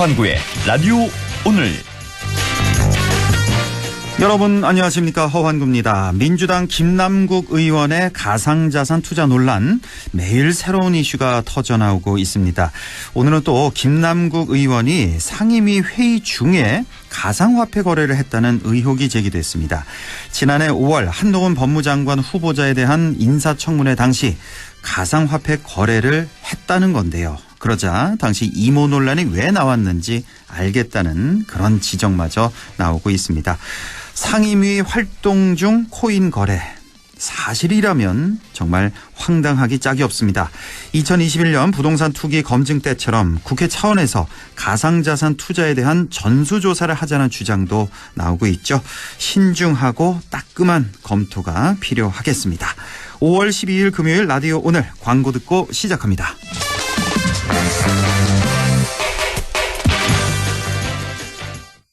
허환구의 라디오 오늘. 여러분 안녕하십니까, 허환구입니다. 민주당 김남국 의원의 가상자산 투자 논란, 매일 새로운 이슈가 터져나오고 있습니다. 오늘은 또 김남국 의원이 상임위 회의 중에 가상화폐 거래를 했다는 의혹이 제기됐습니다. 지난해 5월 한동훈 법무장관 후보자에 대한 인사청문회 당시 가상화폐 거래를 했다는 건데요. 그러자 당시 이모 논란이 왜 나왔는지 알겠다는 그런 지적마저 나오고 있습니다. 상임위 활동 중 코인 거래, 사실이라면 정말 황당하기 짝이 없습니다. 2021년 부동산 투기 검증 때처럼 국회 차원에서 가상자산 투자에 대한 전수조사를 하자는 주장도 나오고 있죠. 신중하고 따끔한 검토가 필요하겠습니다. 5월 12일 금요일 라디오 오늘, 광고 듣고 시작합니다.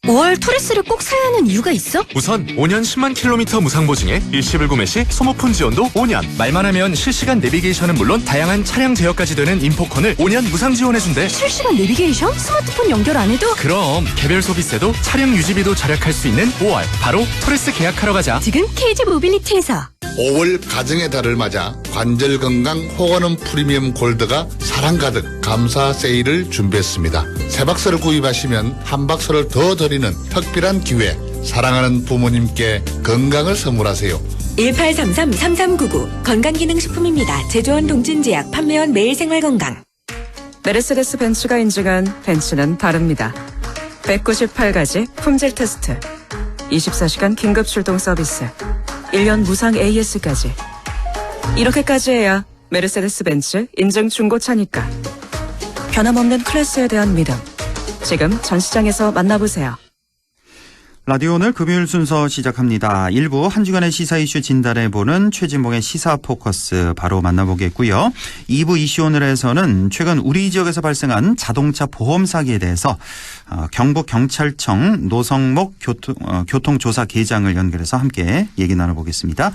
5월 토레스를 꼭 사야 하는 이유가 있어? 우선 5년 10만 킬로미터 무상 보증에 일시불 구매 시 소모폰 지원도 5년. 말만 하면 실시간 내비게이션은 물론 다양한 차량 제어까지 되는 인포컨을 5년 무상 지원해준대. 실시간 내비게이션? 스마트폰 연결 안 해도? 그럼 개별 소비세도 차량 유지비도 절약할 수 있는 5월 바로 토레스 계약하러 가자. 지금 KG 모빌리티에서 5월 가정의 달을 맞아 관절 건강 호건음 프리미엄 골드가 사랑 가득 감사 세일을 준비했습니다. 세 박스를 구입하시면 한 박스를 더 드리는 특별한 기회. 사랑하는 부모님께 건강을 선물하세요. 1833-3399 건강기능식품입니다. 제조원 동진제약, 판매원 매일생활건강. 메르세데스 벤츠가 인증한 벤츠는 다릅니다. 198가지 품질 테스트, 24시간 긴급 출동 서비스, 1년 무상 AS까지. 이렇게까지 해야 메르세데스 벤츠 인증 중고차니까. 변함없는 클래스에 대한 믿음. 지금 전시장에서 만나보세요. 라디오 오늘 금요일 순서 시작합니다. 1부 한 주간의 시사 이슈 진단해보는 최진봉의 시사 포커스 바로 만나보겠고요. 2부 이슈 오늘에서는 최근 우리 지역에서 발생한 자동차 보험 사기에 대해서 경북경찰청 노성목 교통조사계장을 연결해서 함께 얘기 나눠보겠습니다.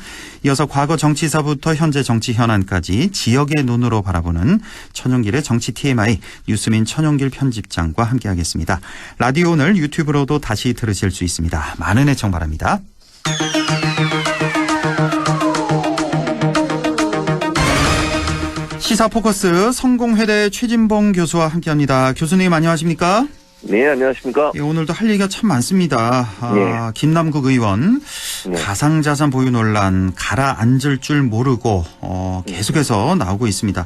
이어서 과거 정치사부터 현재 정치 현안까지 지역의 눈으로 바라보는 천용길의 정치 TMI, 뉴스민 천용길 편집장과 함께하겠습니다. 라디오 오늘 유튜브로도 다시 들으실 수 있습니다. 많은 애청 바랍니다. 시사 포커스 성공회대 최진봉 교수와 함께합니다. 교수님 안녕하십니까? 네, 안녕하십니까? 예, 오늘도 할 얘기가 참 많습니다. 네. 김남국 의원 네. 가상자산 보유 논란 가라앉을 줄 모르고 계속해서 나오고 있습니다.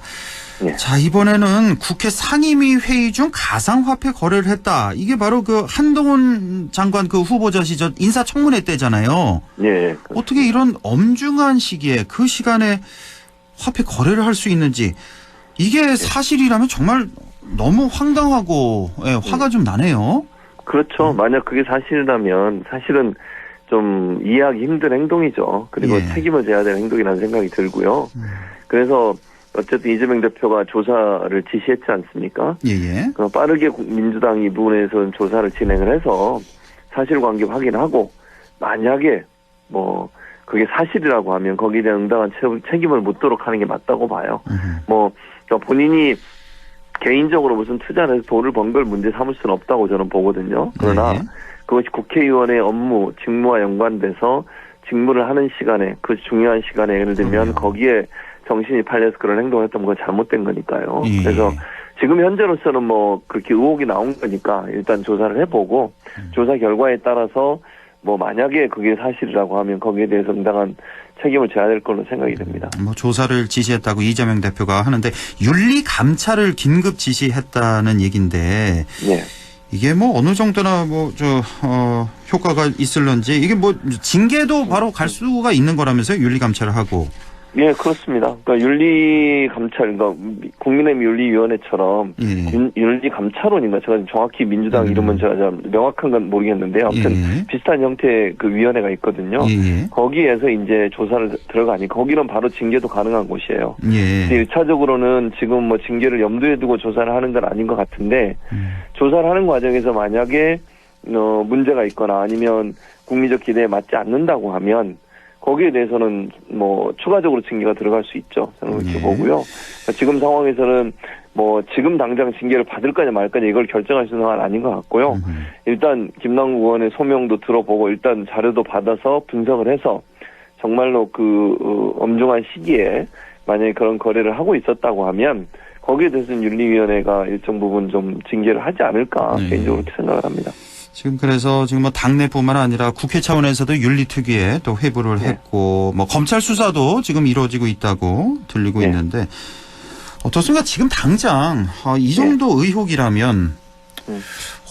네. 자, 이번에는 국회 상임위 회의 중 가상화폐 거래를 했다. 이게 바로 그 한동훈 장관 그 후보자 시절 인사청문회 때잖아요. 네. 어떻게 이런 엄중한 시기에 그 시간에 화폐 거래를 할 수 있는지, 이게 사실이라면 정말 너무 황당하고 화가 좀 나네요. 그렇죠. 만약 그게 사실이라면 사실은 좀 이해하기 힘든 행동이죠. 그리고 책임을 져야 될 행동이라는 생각이 들고요. 그래서 어쨌든 이재명 대표가 조사를 지시했지 않습니까? 예예. 그럼 빠르게 민주당 이 부분에서는 조사를 진행을 해서 사실관계 확인하고, 만약에 뭐 그게 사실이라고 하면 거기에 대한 응당한 책임을 묻도록 하는 게 맞다고 봐요. 뭐 그러니까 본인이 개인적으로 무슨 투자를 해서 돈을 번 걸 문제 삼을 수는 없다고 저는 보거든요. 그러나 그것이 국회의원의 업무, 직무와 연관돼서 직무를 하는 시간에, 그 중요한 시간에 예를 들면 거기에 정신이 팔려서 그런 행동을 했다면 그건 잘못된 거니까요. 그래서 지금 현재로서는 뭐 그렇게 의혹이 나온 거니까 일단 조사를 해보고 조사 결과에 따라서 뭐 만약에 그게 사실이라고 하면 거기에 대해서 응당한 책임을 져야 될 걸로 생각이 됩니다. 뭐 조사를 지시했다고 이재명 대표가 하는데 윤리 감찰을 긴급 지시했다는 얘기인데 이게 뭐 어느 정도나 뭐 효과가 있을런지, 이게 뭐 징계도 바로 갈 수가 있는 거라면서요, 윤리 감찰을 하고. 예, 그렇습니다. 그러니까 윤리감찰, 그러니까 국민의힘 윤리위원회처럼 윤리감찰원인가, 제가 정확히 민주당 이름은 제가 명확한 건 모르겠는데요. 아무튼 비슷한 형태의 그 위원회가 있거든요. 거기에서 이제 조사를 들어가니 거기는 바로 징계도 가능한 곳이에요. 근데 1차적으로는 지금 뭐 징계를 염두에 두고 조사를 하는 건 아닌 것 같은데, 조사를 하는 과정에서 만약에 문제가 있거나 아니면 국민적 기대에 맞지 않는다고 하면 거기에 대해서는 뭐 추가적으로 징계가 들어갈 수 있죠. 저는 그렇게 보고요. 지금 상황에서는 뭐 지금 당장 징계를 받을 거냐 말 거냐 이걸 결정할 수 있는 상황은 아닌 것 같고요. 일단 김남국 의원의 소명도 들어보고 일단 자료도 받아서 분석을 해서 정말로 그 엄중한 시기에 만약에 그런 거래를 하고 있었다고 하면 거기에 대해서는 윤리위원회가 일정 부분 좀 징계를 하지 않을까 개인적으로 그렇게 생각을 합니다. 지금 그래서 지금 뭐 당내뿐만 아니라 국회 차원에서도 윤리특위에 또 회부를 했고 뭐 검찰 수사도 지금 이루어지고 있다고 들리고 있는데 어떻습니까? 지금 당장 이 정도 의혹이라면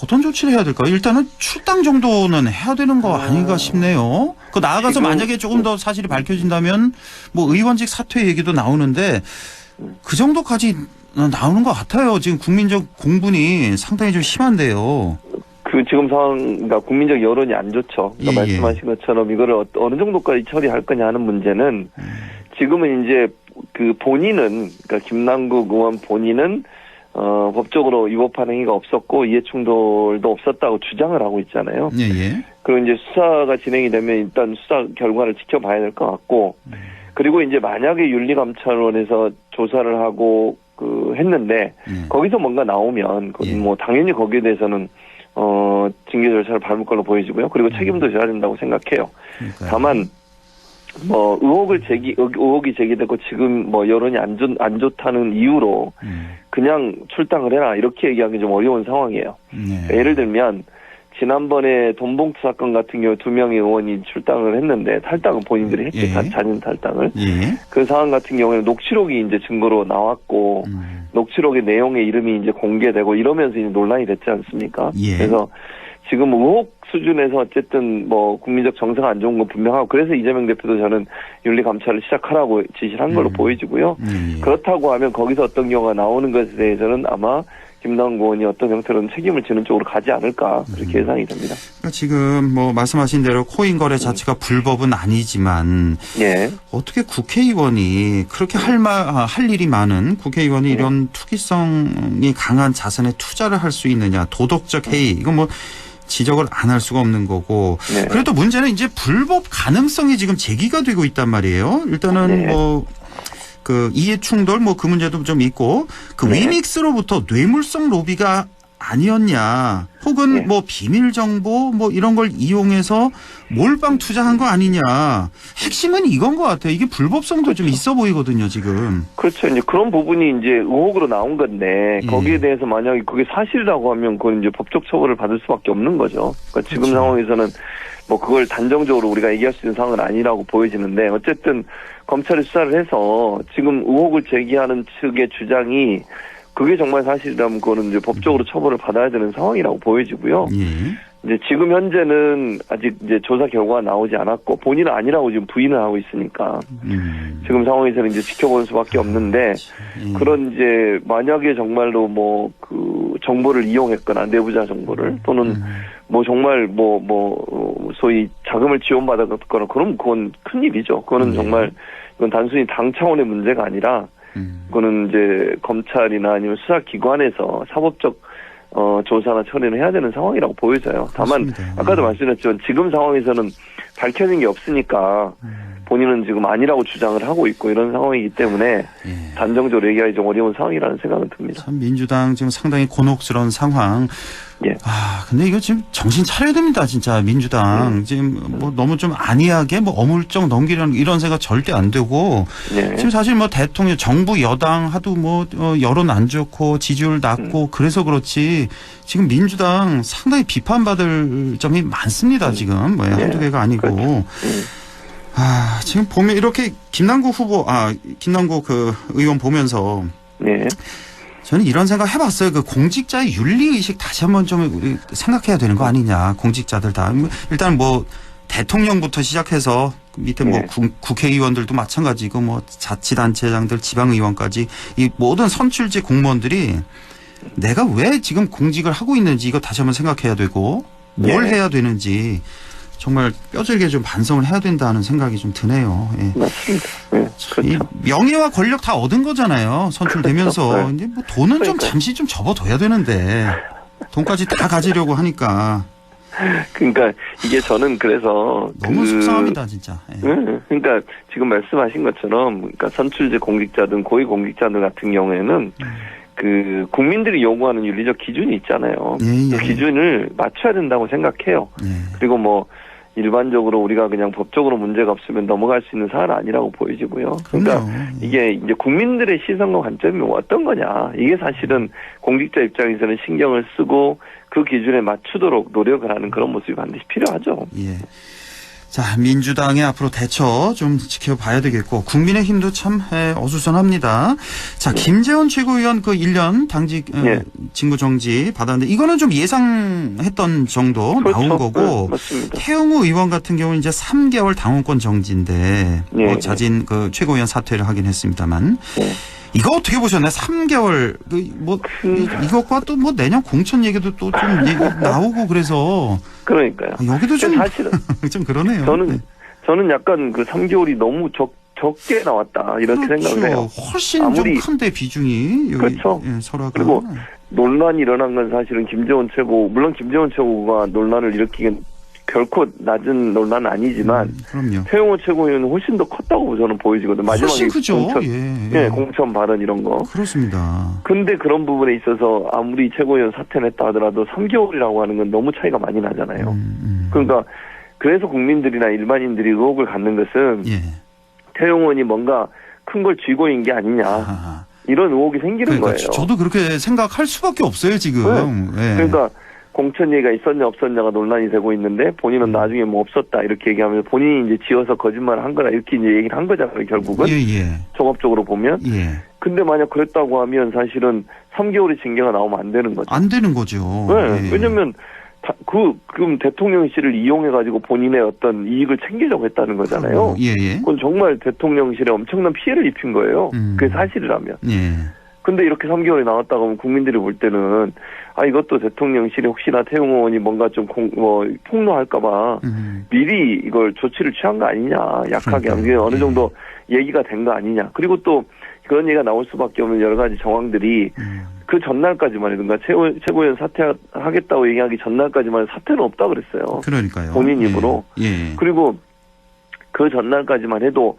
어떤 조치를 해야 될까요? 일단은 출당 정도는 해야 되는 거 아닌가 싶네요. 그 나아가서 만약에 조금 더 사실이 밝혀진다면 뭐 의원직 사퇴 얘기도 나오는데 그 정도까지 나오는 것 같아요. 지금 국민적 공분이 상당히 좀 심한데요. 그 지금 상황, 그러니까 국민적 여론이 안 좋죠. 그러니까 말씀하신 것처럼 이거를 어느 정도까지 처리할 거냐 하는 문제는 지금은 이제 그 본인은, 그러니까 김남국 의원 본인은 법적으로 위법한 행위가 없었고 이해충돌도 없었다고 주장을 하고 있잖아요. 그리고 이제 수사가 진행이 되면 일단 수사 결과를 지켜봐야 될 것 같고, 그리고 이제 만약에 윤리감찰원에서 조사를 하고 했는데 거기서 뭔가 나오면 뭐 당연히 거기에 대해서는 징계 절차를 밟을 걸로 보여지고요. 그리고 책임도 져야 된다고 생각해요. 다만 뭐 의혹이 제기되고 지금 뭐 여론이 안 좋다는 이유로 그냥 출당을 해라 이렇게 얘기하기 좀 어려운 상황이에요. 예를 들면 지난번에 돈봉투 사건 같은 경우 2명의 의원이 출당을 했는데 탈당은 본인들이 했죠. 자진 탈당을. 그 상황 같은 경우에는 녹취록이 이제 증거로 나왔고 녹취록의 내용의 이름이 이제 공개되고 이러면서 이제 논란이 됐지 않습니까? 그래서 지금 의혹 수준에서 어쨌든 뭐 국민적 정서가 안 좋은 건 분명하고 그래서 이재명 대표도 저는 윤리감찰을 시작하라고 지시를 한 걸로 보여지고요. 그렇다고 하면 거기서 어떤 경우가 나오는 것에 대해서는 아마 김남국 의원이 어떤 형태로는 책임을 지는 쪽으로 가지 않을까 그렇게 예상이 됩니다. 그러니까 지금 뭐 말씀하신 대로 코인 거래 자체가 불법은 아니지만 어떻게 국회의원이 그렇게 할 일이 많은 국회의원이 이런 투기성이 강한 자산에 투자를 할 수 있느냐 도덕적 해이 이건 뭐 지적을 안 할 수가 없는 거고 그래도 문제는 이제 불법 가능성이 지금 제기가 되고 있단 말이에요. 일단은 뭐 그 이해충돌 뭐 그 문제도 좀 있고 그 위믹스로부터 뇌물성 로비가 아니었냐 혹은 뭐 비밀 정보 뭐 이런 걸 이용해서 몰빵 투자한 거 아니냐 핵심은 이건 것 같아요. 이게 불법성도 좀 있어 보이거든요 지금. 그렇죠. 이제 그런 부분이 이제 의혹으로 나온 건데 거기에 대해서 만약에 그게 사실이라고 하면 그건 이제 법적 처벌을 받을 수밖에 없는 거죠. 그러니까 지금 상황에서는 뭐 그걸 단정적으로 우리가 얘기할 수 있는 상황은 아니라고 보여지는데 어쨌든 검찰이 수사를 해서 지금 의혹을 제기하는 측의 주장이 그게 정말 사실이라면 그거는 이제 법적으로 처벌을 받아야 되는 상황이라고 보여지고요. 이제 지금 현재는 아직 이제 조사 결과가 나오지 않았고 본인은 아니라고 지금 부인을 하고 있으니까 지금 상황에서는 이제 지켜보는 수밖에 없는데 그런 이제 만약에 정말로 뭐 그 정보를 이용했거나 내부자 정보를 또는 뭐 정말 뭐 소위 자금을 지원받았거나 그럼 그건 큰 일이죠. 그거는 정말 이건 단순히 당 차원의 문제가 아니라 그거는 이제 검찰이나 아니면 수사기관에서 사법적 조사나 처리를 해야 되는 상황이라고 보여져요. 다만 아까도 말씀드렸지만 지금 상황에서는 밝혀진 게 없으니까 본인은 지금 아니라고 주장을 하고 있고 이런 상황이기 때문에 단정적으로 얘기하기 좀 어려운 상황이라는 생각은 듭니다. 참 민주당 지금 상당히 곤혹스러운 상황. 근데 이거 지금 정신 차려야 됩니다, 진짜 민주당. 지금 뭐 너무 좀 안이하게 뭐 어물쩍 넘기려는 이런 생각 절대 안 되고. 지금 사실 뭐 대통령, 정부, 여당 하도 뭐 여론 안 좋고 지지율 낮고 그래서 그렇지 지금 민주당 상당히 비판받을 점이 많습니다, 지금. 뭐 한두 개가 아니고. 지금 보면 이렇게 김남국 그 의원 보면서. 저는 이런 생각 해봤어요. 그 공직자의 윤리의식 다시 한번 좀 우리 생각해야 되는 거 아니냐. 공직자들 다. 일단 뭐 대통령부터 시작해서 밑에 뭐 국회의원들도 마찬가지고 뭐 자치단체장들 지방의원까지 이 모든 선출직 공무원들이 내가 왜 지금 공직을 하고 있는지 이거 다시 한번 생각해야 되고 뭘 해야 되는지 정말 뼈저리게 좀 반성을 해야 된다는 생각이 좀 드네요. 맞습니다. 이 명예와 권력 다 얻은 거잖아요. 선출되면서. 이제 뭐 돈은 좀 잠시 좀 접어둬야 되는데 돈까지 다 가지려고 하니까. 그러니까 이게 저는 그래서 너무 속상합니다, 진짜. 그러니까 지금 말씀하신 것처럼 그러니까 선출직 공직자든 고위 공직자들 같은 경우에는 그 국민들이 요구하는 윤리적 기준이 있잖아요. 예. 그 기준을 맞춰야 된다고 생각해요. 예. 그리고 뭐 일반적으로 우리가 그냥 법적으로 문제가 없으면 넘어갈 수 있는 사안은 아니라고 보여지고요. 그러니까 그럼요. 이게 이제 국민들의 시선과 관점이 어떤 거냐. 이게 사실은 공직자 입장에서는 신경을 쓰고 그 기준에 맞추도록 노력을 하는 그런 모습이 반드시 필요하죠. 예. 자, 민주당의 앞으로 대처 좀 지켜봐야 되겠고, 국민의힘도 참 어수선합니다. 자, 김재원 최고위원 그 1년 당직 예. 직무 정지 받았는데, 이거는 좀 예상했던 정도 그렇죠. 나온 거고, 네, 맞습니다. 태영호 의원 같은 경우는 이제 3개월 당원권 정지인데, 예. 자진 그 최고위원 사퇴를 하긴 했습니다만, 이거 어떻게 보셨나요? 3개월 이것과 또 뭐 내년 공천 얘기도 또 좀 나오고 그래서 그러니까요. 여기도 좀 사실은 좀 그러네요. 저는 약간 그 3개월이 너무 적게 나왔다 이렇게 그렇죠. 생각을 해요. 훨씬 좀 아무리 큰데 비중이 여기 그렇죠. 설화가. 그리고 논란이 일어난 건 사실은 김재원 최고, 물론 김재원 최고가 논란을 일으키긴 결코 낮은 논란은 아니지만 그럼요. 태영호 최고위원은 훨씬 더 컸다고 저는 보여지거든요. 마지막에 훨씬 크죠. 공천, 예. 공천 발언 이런 거. 그렇습니다. 근데 그런 부분에 있어서 아무리 최고위원 사퇴를 했다 하더라도 3개월이라고 하는 건 너무 차이가 많이 나잖아요. 그러니까 그래서 국민들이나 일반인들이 의혹을 갖는 것은 예. 태영호 의원이 뭔가 큰 걸 쥐고 있는 게 아니냐. 이런 의혹이 생기는 그러니까 거예요. 저도 그렇게 생각할 수밖에 없어요 지금. 네. 예. 그러니까 공천 얘기가 있었냐 없었냐가 논란이 되고 있는데 본인은 나중에 뭐 없었다 이렇게 얘기하면 본인이 이제 지어서 거짓말을 한 거다 이렇게 이제 얘기를 한 거잖아요 결국은. 예. 종합적으로 보면. 예. 근데 만약 그랬다고 하면 사실은 3개월의 징계가 나오면 안 되는 거죠. 안 되는 거죠. 네. 예. 왜냐면 그럼 대통령실을 이용해가지고 본인의 어떤 이익을 챙기려고 했다는 거잖아요. 예. 그건 정말 대통령실에 엄청난 피해를 입힌 거예요. 그게 사실이라면. 예. 근데 이렇게 3개월이 나왔다고 하면 국민들이 볼 때는 이것도 대통령실이 혹시나 태영호 의원이 뭔가 좀 폭로할까봐 미리 이걸 조치를 취한 거 아니냐. 약하게 하는 게 어느 정도 얘기가 된 거 아니냐. 그리고 또 그런 얘기가 나올 수밖에 없는 여러 가지 정황들이 그 전날까지만 해도가 최고위원 사퇴하겠다고 얘기하기 전날까지만 해도 사퇴는 없다 그랬어요. 그러니까요. 본인 입으로. 예. 그리고 그 전날까지만 해도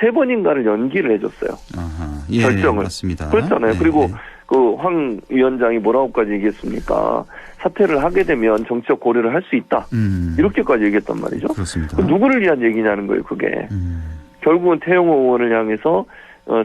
3번인가를 연기를 해줬어요. 아하. 결정을. 맞습니다. 그렇잖아요. 네. 그리고 그 황 위원장이 뭐라고까지 얘기했습니까? 사퇴를 하게 되면 정치적 고려를 할 수 있다. 이렇게까지 얘기했단 말이죠. 그렇습니다. 누구를 위한 얘기냐는 거예요, 그게. 결국은 태영호 의원을 향해서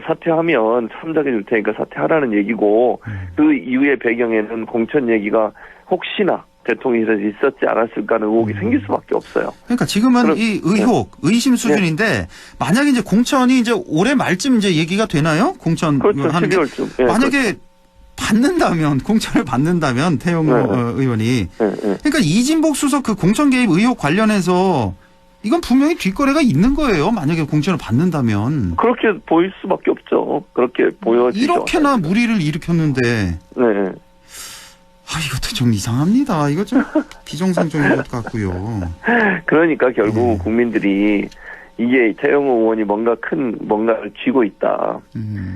사퇴하면 참작해 줄 테니까 사퇴하라는 얘기고 그 이후의 배경에는 공천 얘기가 혹시나 대통령실에서 있었지 않았을까 하는 의혹이 생길 수밖에 없어요. 그러니까 지금은 이 의혹, 의심 수준인데 만약에 이제 공천이 이제 올해 말쯤 이제 얘기가 되나요? 공천 그렇죠. 하는 게 12월쯤. 만약에 그렇죠. 받는다면 공천을 받는다면 태영호 의원이 그러니까 이진복 수석 그 공천 개입 의혹 관련해서 이건 분명히 뒷거래가 있는 거예요. 만약에 공천을 받는다면. 그렇게 보일 수밖에 없죠. 그렇게 보여지죠. 이렇게나 무리를 일으켰는데. 네. 이것도 좀 이상합니다. 이거 좀 비정상적인 것 같고요. 그러니까 결국 국민들이 이게 태영호 의원이 뭔가를 쥐고 있다.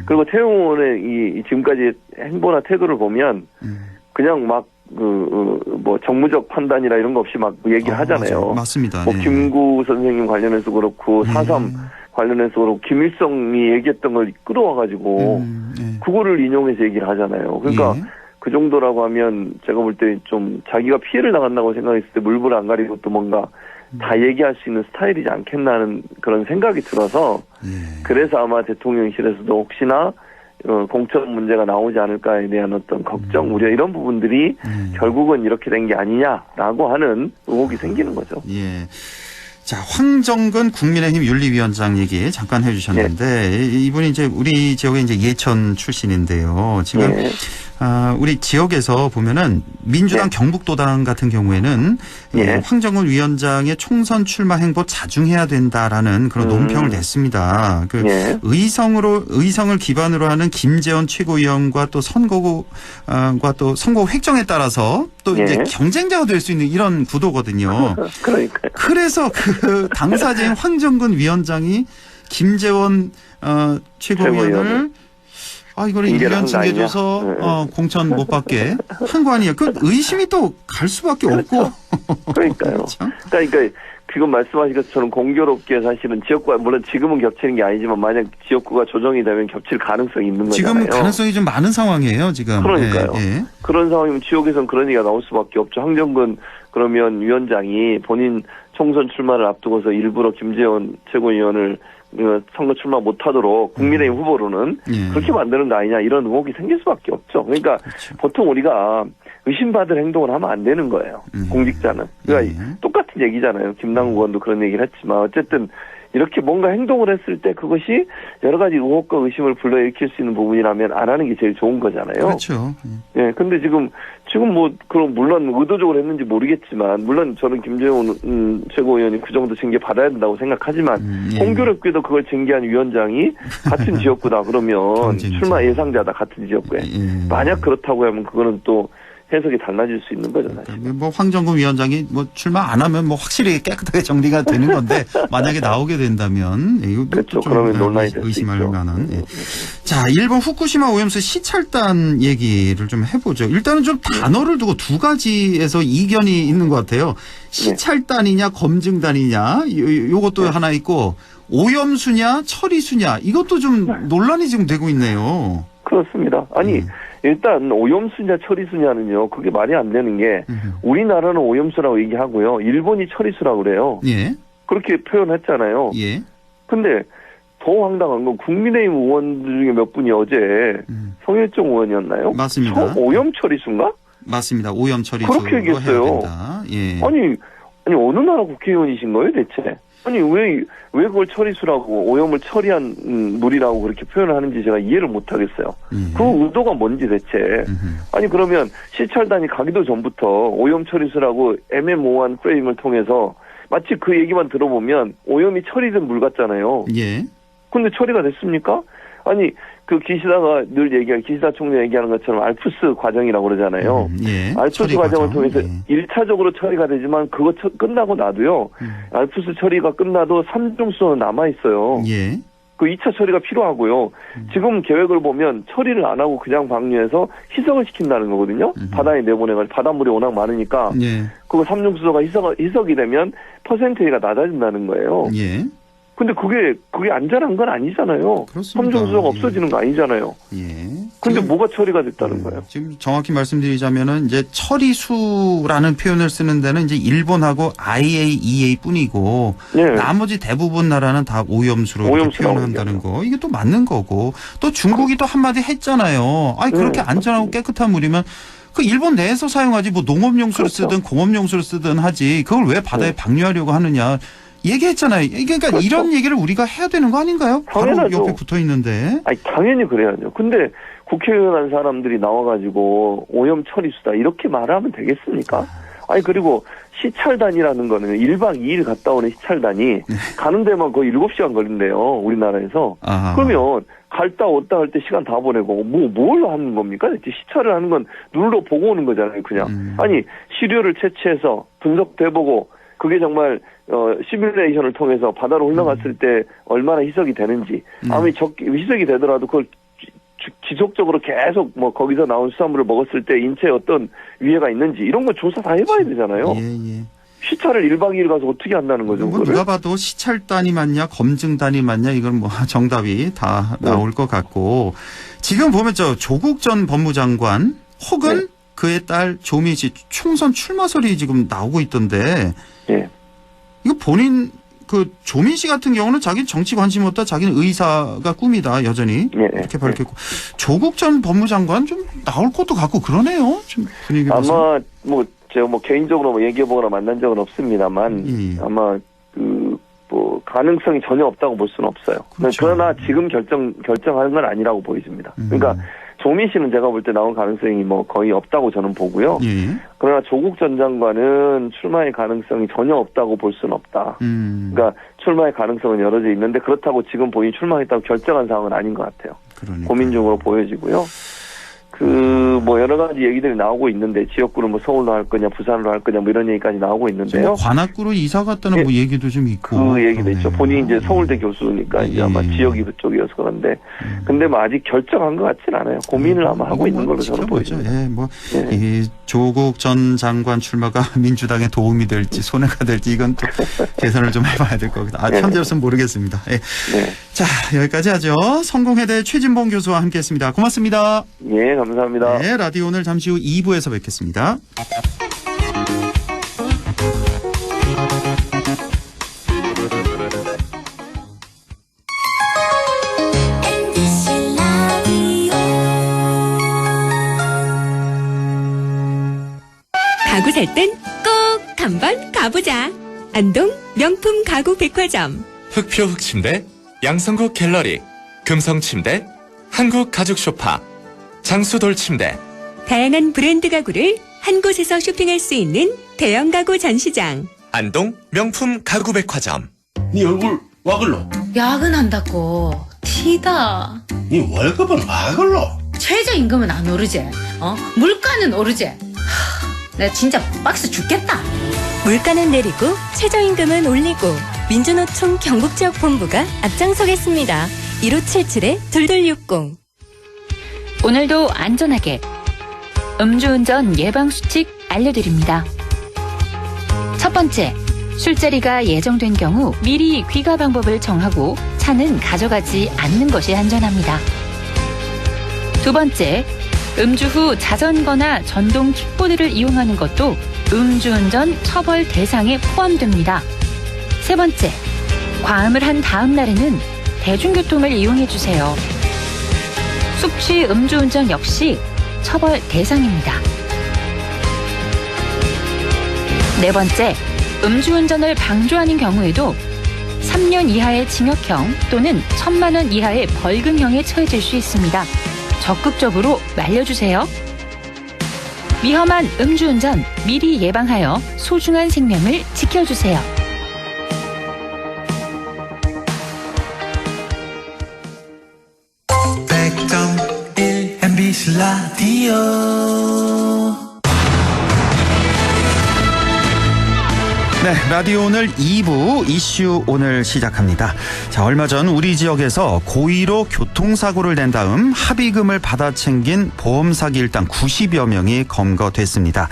그리고 태영호 의원의 이 지금까지 행보나 태도를 보면 그냥 막 뭐 정무적 판단이나 이런 거 없이 막 얘기를 하잖아요. 맞아요. 맞습니다. 뭐 네. 김구 선생님 관련해서 그렇고 4.3 관련해서 그렇고 김일성이 얘기했던 걸 끌어와가지고 그거를 인용해서 얘기를 하잖아요. 그러니까 그 정도라고 하면 제가 볼 때 좀 자기가 피해를 당한다고 생각했을 때 물불 안 가리고 또 뭔가 다 얘기할 수 있는 스타일이지 않겠나 하는 그런 생각이 들어서 그래서 아마 대통령실에서도 혹시나 공천 문제가 나오지 않을까에 대한 어떤 걱정, 우려 이런 부분들이 결국은 이렇게 된 게 아니냐라고 하는 의혹이 생기는 거죠. 예. 자, 황정근 국민의힘 윤리위원장 얘기 잠깐 해주셨는데 이분이 이제 우리 지역의 이제 예천 출신인데요. 지금 우리 지역에서 보면은 민주당 경북도당 같은 경우에는 황정근 위원장의 총선 출마 행보 자중해야 된다라는 그런 논평을 냈습니다. 그 의성을 기반으로 하는 김재원 최고위원과 또 선거 획정에 따라서 또 이제 경쟁자가 될 수 있는 이런 구도거든요. 그러니까요. 그래서 그 당사자인 황정근 위원장이 김재원 최고위원을 이거를 1년 징계줘서 공천 못 받게 한 거 아니에요. 그 의심이 또 갈 수밖에 없고. 그러니까요. 그렇죠? 그러니까 지금 말씀하신 것처럼 공교롭게 사실은 지역구가 물론 지금은 겹치는 게 아니지만 만약 지역구가 조정이 되면 겹칠 가능성이 있는 거잖아요. 지금 가능성이 좀 많은 상황이에요. 지금. 그러니까요. 예. 그런 상황이면 지역에서는 그런 얘기가 나올 수밖에 없죠. 황정근 그러면 위원장이 본인 총선 출마를 앞두고서 일부러 김재원 최고위원을 선거 출마 못하도록 국민의힘 후보로는 예. 그렇게 만드는 거 아니냐 이런 의혹이 생길 수밖에 없죠. 그러니까 그렇죠. 보통 우리가 의심받을 행동을 하면 안 되는 거예요. 공직자는. 그러니까 똑같은 얘기잖아요. 김남국 의원도 그런 얘기를 했지만 어쨌든 이렇게 뭔가 행동을 했을 때 그것이 여러 가지 의혹과 의심을 불러일으킬 수 있는 부분이라면 안 하는 게 제일 좋은 거잖아요. 그렇죠. 예, 근데 지금 뭐, 그럼 물론 의도적으로 했는지 모르겠지만, 물론 저는 김재원 최고위원이 그 정도 징계 받아야 된다고 생각하지만, 예. 공교롭게도 그걸 징계한 위원장이 같은 지역구다 그러면 출마 예상자다 같은 지역구에. 예. 만약 그렇다고 하면 그거는 또 해석이 달라질 수 있는 거잖아요. 뭐 황정근 위원장이 뭐 출마 안 하면 뭐 확실히 깨끗하게 정리가 되는 건데 만약에 나오게 된다면 이거 그렇죠. 좀 그러면 논란이 될 수 의심할 있죠. 만한. 예. 자, 일본 후쿠시마 오염수 시찰단 얘기를 좀 해보죠. 일단은 좀 단어를 두고 두 가지에서 이견이 있는 것 같아요. 시찰단이냐 검증단이냐 요것도 하나 있고 오염수냐 처리수냐 이것도 좀 논란이 지금 되고 있네요. 그렇습니다. 아니 일단 오염수냐 처리수냐는요. 그게 말이 안 되는 게 우리나라는 오염수라고 얘기하고요. 일본이 처리수라고 그래요. 예. 그렇게 표현했잖아요. 예. 근데 더 황당한 건 국민의힘 의원들 중에 몇 분이 어제 성일종 의원이었나요? 맞습니다. 오염 처리수인가? 맞습니다. 오염 처리수 그렇게 얘기했어요. 해야 된다. 예. 아니 어느 나라 국회의원이신 거예요, 대체? 아니 왜 그걸 처리수라고 오염을 처리한 물이라고 그렇게 표현을 하는지 제가 이해를 못 하겠어요. 그 의도가 뭔지 대체. 아니 그러면 시찰단이 가기도 전부터 오염 처리수라고 애매모호한 프레임을 통해서 마치 그 얘기만 들어보면 오염이 처리된 물 같잖아요. 예. 근데 처리가 됐습니까? 아니 그 기시다가 늘 얘기한 기시다 총리 얘기하는 것처럼 알프스 과정이라고 그러잖아요. 예. 알프스 과정을 통해서 1차적으로 처리가 되지만 그거 끝나고 나도요. 알프스 처리가 끝나도 3중수소는 남아 있어요. 예. 그 2차 처리가 필요하고요. 지금 계획을 보면 처리를 안 하고 그냥 방류해서 희석을 시킨다는 거거든요. 바다에 내보내가지고 바닷물이 워낙 많으니까 예. 그거 3중수소가 희석이 되면 퍼센테이지가 낮아진다는 거예요. 예. 근데 그게 안전한 건 아니잖아요. 그렇습니다. 3중수소가 예. 없어지는 거 아니잖아요. 예. 근데 지금, 뭐가 처리가 됐다는 거예요? 지금 정확히 말씀드리자면은 이제 처리수라는 표현을 쓰는 데는 이제 일본하고 IAEA 뿐이고 네. 나머지 대부분 나라는 다 오염수로 이렇게 오염수라고 표현한다는 거. 이게 또 맞는 거고 또 중국이 또 한마디 했잖아요. 아니 그렇게 안전하고 깨끗한 물이면 그 일본 내에서 사용하지 뭐 농업용수를 그렇죠. 쓰든 공업용수를 쓰든 하지 그걸 왜 바다에 방류하려고 하느냐. 얘기했잖아요. 그러니까 그렇죠. 이런 얘기를 우리가 해야 되는 거 아닌가요? 바로 당연하죠. 옆에 붙어 있는데. 아니 당연히 그래야죠. 근데 국회의원 한 사람들이 나와가지고 오염 처리수다 이렇게 말하면 되겠습니까? 아니 그리고 시찰단이라는 거는 1박 2일 갔다 오는 시찰단이 가는 데만 거의 7시간 걸린대요. 우리나라에서. 아하. 그러면 갔다 왔다 할 때 시간 다 보내고 뭘 하는 겁니까? 시찰을 하는 건 눈으로 보고 오는 거잖아요. 그냥. 아니 시료를 채취해서 분석해보고 그게 정말 시뮬레이션을 통해서 바다로 흘러갔을 때 얼마나 희석이 되는지 아무리 희석이 되더라도 그걸 지속적으로 계속 뭐 거기서 나온 수산물을 먹었을 때 인체에 어떤 위해가 있는지 이런 거 조사 다 해봐야 되잖아요. 예. 시찰을 1박 2일 가서 어떻게 한다는 거죠? 뭐 누가 봐도 시찰단이 맞냐 검증단이 맞냐 이건 뭐 정답이 다 나올 것 같고 지금 보면 저 조국 전 법무장관 혹은 그의 딸 조미 씨 총선 출마설이 지금 나오고 있던데 예. 이거 본인 그 조민 씨 같은 경우는 자기 정치 관심 없다 자기는 의사가 꿈이다 여전히 이렇게 밝혔고 조국 전 법무장관 좀 나올 것도 같고 그러네요. 좀 분위기 아마 뭐 제가 뭐 개인적으로 뭐 얘기해보거나 만난 적은 없습니다만 아마 뭐 가능성이 전혀 없다고 볼 수는 없어요. 그렇죠. 그러나 지금 결정하는 건 아니라고 보여집니다. 그러니까 조민 씨는 제가 볼 때 나올 가능성이 뭐 거의 없다고 저는 보고요. 그러나 조국 전 장관은 출마의 가능성이 전혀 없다고 볼 수는 없다. 그러니까 출마의 가능성은 열어져 있는데 그렇다고 지금 본인이 출마했다고 결정한 상황은 아닌 것 같아요. 그러니까. 고민 중으로 보여지고요. 뭐 여러 가지 얘기들이 나오고 있는데 지역구를 뭐 서울로 할 거냐 부산으로 할 거냐 뭐 이런 얘기까지 나오고 있는데요. 관악구로 이사 갔다는 뭐 얘기도 좀 있고. 그 얘기도 있죠. 본인이 이제 서울대 교수니까 이제 아마 지역이 그쪽이어서 그런데 근데 뭐 아직 결정한 것 같진 않아요. 고민을 아마 하고 있는 걸로 저는 보입니다. 이 조국 전 장관 출마가 민주당에 도움이 될지 손해가 될지 이건 또 계산을 좀 해봐야 될 것 같아요. 현재로서는 모르겠습니다. 자, 여기까지 하죠. 성공회대 최진봉 교수와 함께했습니다. 고맙습니다. 예, 감사합니다. 네, 라디오 오늘 잠시 후 2부에서 뵙겠습니다. 가구 살 땐 꼭 한번 가보자. 안동 명품 가구 백화점. 흑표 흑침대, 양성국 갤러리, 금성침대, 한국 가죽 소파, 장수돌 침대. 다양한 브랜드 가구를 한 곳에서 쇼핑할 수 있는 대형 가구 전시장. 안동 명품 가구 백화점. 네 얼굴 와 글러? 야근한다고 티다. 네 월급은 와 글러? 최저임금은 안 오르지. 물가는 오르지. 나 진짜 박스 죽겠다. 물가는 내리고 최저임금은 올리고 민주노총 경북지역 본부가 앞장서겠습니다. 1577-2260. 오늘도 안전하게 음주운전 예방수칙 알려드립니다. 첫 번째, 술자리가 예정된 경우 미리 귀가 방법을 정하고 차는 가져가지 않는 것이 안전합니다. 두 번째, 음주 후 자전거나 전동 킥보드를 이용하는 것도 음주운전 처벌 대상에 포함됩니다. 세 번째, 과음을 한 다음 날에는 대중교통을 이용해 주세요. 숙취 음주운전 역시 처벌 대상입니다. 네 번째, 음주운전을 방조하는 경우에도 3년 이하의 징역형 또는 1,000만 원 이하의 벌금형에 처해질 수 있습니다. 적극적으로 말려주세요. 위험한 음주운전 미리 예방하여 소중한 생명을 지켜주세요. MBC 라디오. 네, 라디오 오늘 2부 이슈 오늘 시작합니다. 자, 얼마 전 우리 지역에서 고의로 교통사고를 낸 다음 합의금을 받아 챙긴 보험 사기 일당 90여 명이 검거됐습니다.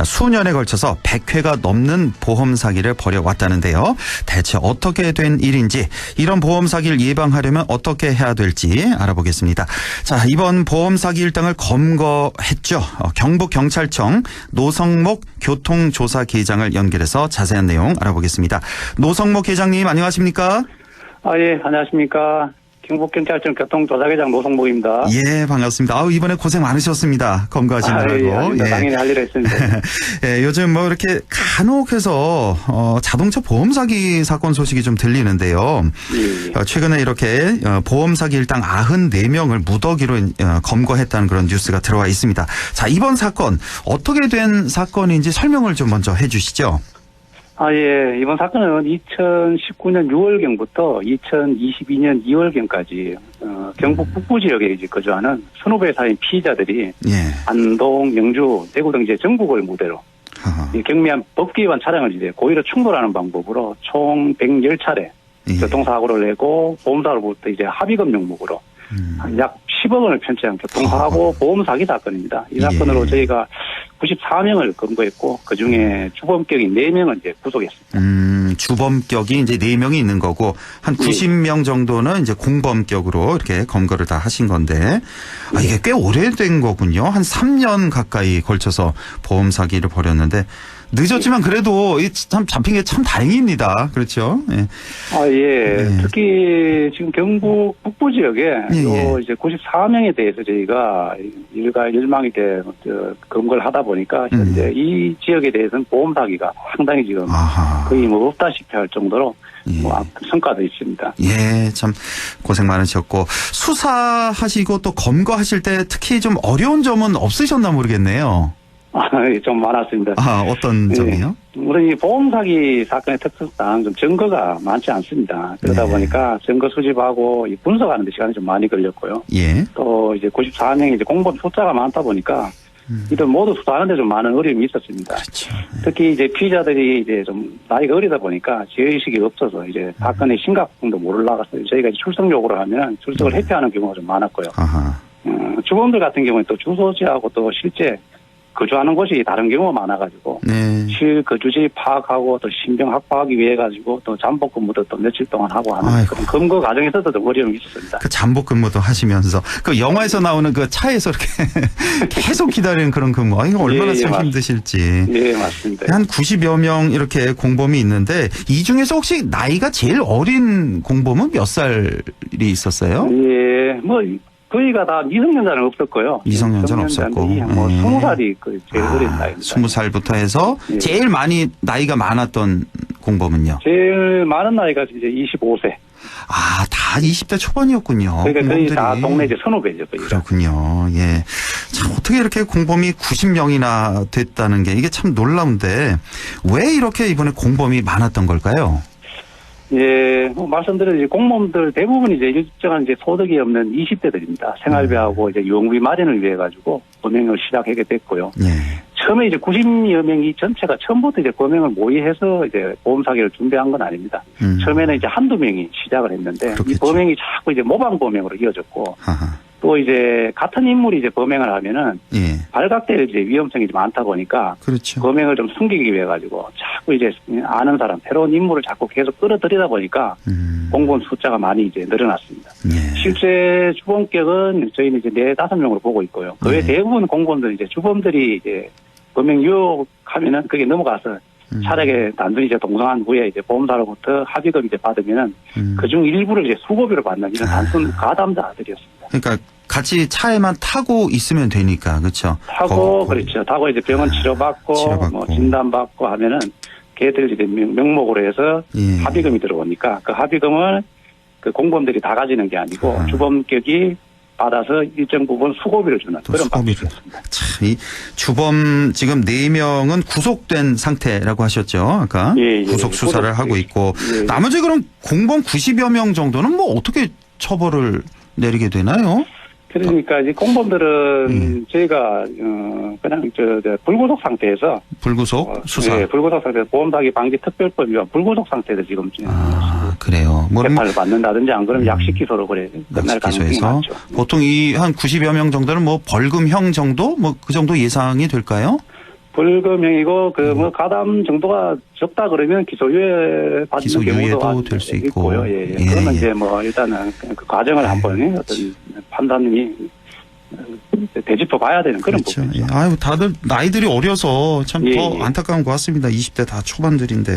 수년에 걸쳐서 100회가 넘는 보험 사기를 벌여왔다는데요. 대체 어떻게 된 일인지, 이런 보험 사기를 예방하려면 어떻게 해야 될지 알아보겠습니다. 자, 이번 보험 사기 일당을 검거했죠. 경북경찰청 노성목 교통조사계장을 연결해서 자세한 내용 알아보겠습니다. 노성목 계장님 안녕하십니까? 예, 안녕하십니까. 경북경찰청 교통조사계장 노성목입니다. 예, 반갑습니다. 이번에 고생 많으셨습니다. 검거하시느라고. 예, 당연히 할 일이 있습니다. 예, 요즘 뭐 이렇게 간혹 해서 자동차 보험 사기 사건 소식이 좀 들리는데요. 예. 최근에 이렇게 보험 사기 일당 94명을 무더기로 검거했다는 그런 뉴스가 들어와 있습니다. 자, 이번 사건 어떻게 된 사건인지 설명을 좀 먼저 해 주시죠. 예. 이번 사건은 2019년 6월경부터 2022년 2월경까지 경북 북부 지역에 이제 거주하는 20배 사인 피의자들이 안동, 영주, 대구 등 이제 전국을 무대로 경미한 법규 위반 차량을 이제 고의로 충돌하는 방법으로 총 110차례 교통사고를 내고 보험사로부터 이제 합의금 명목으로 약 10억 원을 편취한 교통사고 보험 사기 사건입니다. 이 사건으로 저희가 94명을 검거했고 그중에 주범격인 4명은 이제 구속했습니다. 주범격이 이제 4명이 있는 거고 한 90명 정도는 이제 공범격으로 이렇게 검거를 다 하신 건데 이게 꽤 오래된 거군요. 한 3년 가까이 걸쳐서 보험 사기를 벌였는데 늦었지만 그래도 참 잡힌 게 참 다행입니다. 그렇죠? 예. 특히 지금 경북 북부 지역에 이제 94명에 대해서 저희가 일망이게 검거를 하다 보니까 현재 이 지역에 대해서는 보험 사기가 상당히 지금 거의 뭐 없다시피 할 정도로 성과도 있습니다. 예, 참 고생 많으셨고 수사하시고 또 검거하실 때 특히 좀 어려운 점은 없으셨나 모르겠네요. 좀 많았습니다. 어떤 점이요? 우리 이 보험 사기 사건의 특성상 좀 증거가 많지 않습니다. 그러다 보니까 증거 수집하고 이 분석하는 데 시간이 좀 많이 걸렸고요. 예. 또 이제 94명이 이제 공범 숫자가 많다 보니까 이들 모두 수사하는데 좀 많은 어려움이 있었습니다. 그렇죠. 특히 이제 피의자들이 이제 좀 나이가 어리다 보니까 죄의식이 없어서 이제 사건의 심각성도 모르다가서 저희가 이제 출석 요구를 하면 출석을 회피하는 경우가 좀 많았고요. 주범들 같은 경우는 또 주소지하고 또 실제 거주하는 곳이 다른 경우가 많아가지고 실거주지 파악하고 또 신병 확보하기 위해 가지고 또 잠복 근무도 또 며칠 동안 하고 하는 그런 검거 과정에서도 좀 어려움이 있었습니다. 그 잠복 근무도 하시면서 그 영화에서 나오는 그 차에서 이렇게 계속 기다리는 그런 근무, 이거 얼마나 참 힘드실지. 예, 맞습니다. 한 90여 명 이렇게 공범이 있는데 이 중에서 혹시 나이가 제일 어린 공범은 몇 살이 있었어요? 예, 뭐. 거의가 다 미성년자는 없었고요. 미성년자는 없었고. 뭐 20살이 제일 어린 나이입니다. 20살부터 해서 제일 많이 나이가 많았던 공범은요? 제일 많은 나이가 이제 25세. 다 20대 초반이었군요. 그러니까 거의 다 동네 이제 선후배죠. 그렇군요. 예. 참 어떻게 이렇게 공범이 90명이나 됐다는 게 이게 참 놀라운데 왜 이렇게 이번에 공범이 많았던 걸까요? 예, 뭐 말씀드린 이제 공무원들 대부분 이제 일정한 이제 소득이 없는 20대들입니다. 생활비하고 이제 유흥비 마련을 위해 가지고 범행을 시작하게 됐고요. 처음에 이제 90여 명이 전체가 처음부터 이제 범행을 모의해서 이제 보험 사기를 준비한 건 아닙니다. 처음에는 이제 한두 명이 시작을 했는데 이 범행이 자꾸 이제 모방 범행으로 이어졌고 또 이제 같은 인물이 이제 범행을 하면은 발각될 이제 위험성이 많다 보니까 범행을 좀 숨기기 위해 가지고 자꾸 이제 아는 사람 새로운 인물을 자꾸 계속 끌어들이다 보니까 공범 숫자가 많이 이제 늘어났습니다. 실제 주범격은 저희는 이제 4-5명으로 보고 있고요. 그 외 대부분 공범들 이제 주범들이 이제 범행 유혹하면은 그게 넘어가서 차량에 단순히 이제 동성한 후에 이제 보험사로부터 합의금 이제 받으면은 그중 일부를 이제 수고비로 받는 이런 단순 가담자들이었습니다. 그러니까 같이 차에만 타고 있으면 되니까 그렇죠. 타고 그렇죠. 타고 이제 병원 치료받고 뭐 진단받고 하면은 걔들 이제 명목으로 해서 합의금이 들어오니까 그 합의금을 그 공범들이 다 가지는 게 아니고 주범격이 받아서 일정 부분 수고비를 주는 그런 방식이었습니다. 참, 이 주범 지금 4명은 구속된 상태라고 하셨죠? 아까 구속 수사를 하고 있고 나머지 그럼 공범 90여 명 정도는 뭐 어떻게 처벌을 내리게 되나요? 그러니까 이제 공범들은 저희가 그냥 불구속 상태에서 불구속 수사, 불구속 상태에서 보험사기 방지 특별법 위반 불구속 상태에서 지금 그래요. 재판을 받는다든지 안 그러면 약식 기소로 그래 끝날 가능성이 많죠. 보통 이 한 90여 명 정도는 뭐 벌금형 정도 뭐 그 정도 예상이 될까요? 벌금형이고 그 뭐 가담 정도가 적다 그러면 기소유예 받는 경우도 될 수 있고요. 그러면 이제 뭐 일단은 그 과정을 한번 어떤 판단이 되짚어 봐야 되는 그런 부분이죠. 아유, 다들 나이들이 어려서 참 더 안타까운 것 같습니다. 20대 다 초반들인데.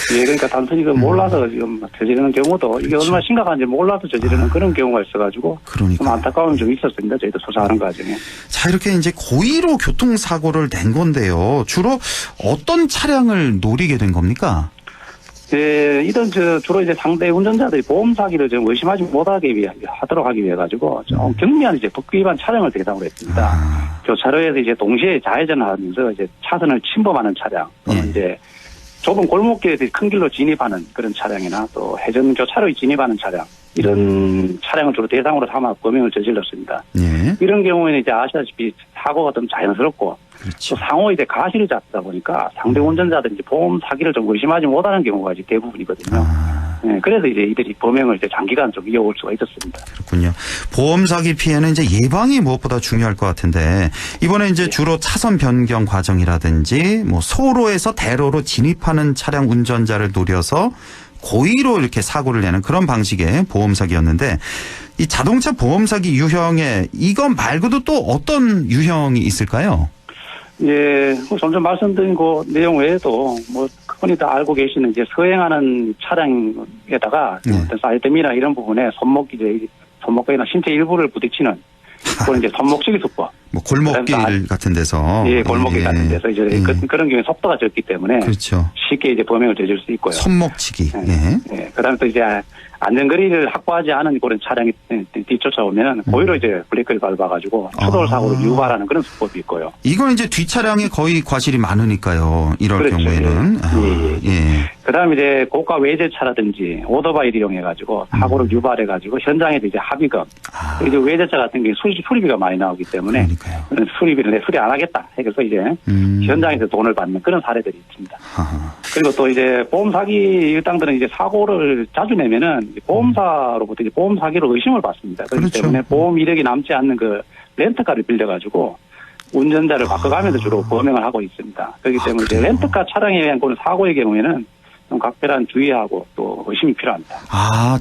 그러니까 단순히 그 몰라서 지금 저지르는 경우도 이게 얼마나 심각한지 몰라서 저지르는 그런 경우가 있어가지고 좀 안타까움이 좀 있었습니다. 저희도 수사하는 과정에. 자, 이렇게 이제 고의로 교통사고를 낸 건데요. 주로 어떤 차량을 노리게 된 겁니까? 이런 주로 이제 상대 운전자들이 보험 사기를 좀 의심하지 못하게 하도록 하기 위해 가지고 좀 경미한 이제 법규 위반 차량을 대상으로 했습니다. 교차로에서 이제 동시에 좌회전하면서 이제 차선을 침범하는 차량, 또는 이제 좁은 골목길에 큰 길로 진입하는 그런 차량이나 또 해전 교차로에 진입하는 차량 이런 차량을 주로 대상으로 삼아 범행을 저질렀습니다. 이런 경우에는 이제 아시다시피 사고가 좀 자연스럽고 또 상호 이제 가시를 잡다 보니까 상대 운전자들이 이제 보험 사기를 좀 의심하지 못하는 경우가 이제 대부분이거든요. 그래서 이제 이들이 범행을 이제 장기간 좀 이어올 수가 있었습니다. 그렇군요. 보험 사기 피해는 이제 예방이 무엇보다 중요할 것 같은데 이번에 이제 주로 차선 변경 과정이라든지 뭐 소로에서 대로로 진입하는 차량 운전자를 노려서 고의로 이렇게 사고를 내는 그런 방식의 보험 사기였는데 이 자동차 보험 사기 유형에 이것 말고도 또 어떤 유형이 있을까요? 뭐 점점 말씀드린 그 내용 외에도 뭐 흔히 다 알고 계시는 이제 서행하는 차량에다가 어떤 사이드미러 이런 부분에 손목이나 신체 일부를 부딪히는 그건 이제 손목치기 수법. 뭐 골목길 같은 데서. 골목길 같은 데서 이제 그런 경우에 속도가 적기 때문에. 쉽게 이제 범행을 저질 수 있고요. 손목치기. 그다음에 또 이제 안전거리를 확보하지 않은 그런 차량이 뒤쫓아오면 고의로 이제 브레이크를 밟아가지고 추돌 사고를 유발하는 그런 수법이 있고요. 이건 이제 뒷차량에 거의 과실이 많으니까요. 이럴 그렇죠. 경우에는. 예. 그다음에 이제 고가 외제차라든지 오토바이를 이용해가지고 사고를 유발해가지고 현장에서 이제 합의금. 이제 외제차 같은 경우 수리비가 많이 나오기 때문에 그런 수리비를 내 수리 안 하겠다. 그래서 이제 현장에서 돈을 받는 그런 사례들이 있습니다. 그리고 또 이제 보험 사기 일당들은 이제 사고를 자주 내면은 보험사로부터 이제 보험 사기로 의심을 받습니다. 그렇기 때문에 보험 이력이 남지 않는 그 렌트카를 빌려가지고 운전자를 바꿔가면서 주로 범행을 하고 있습니다. 그렇기 때문에 이제 렌트카 차량에 의한 그런 사고의 경우에는 좀 각별한 주의하고 또 의심이 필요합니다.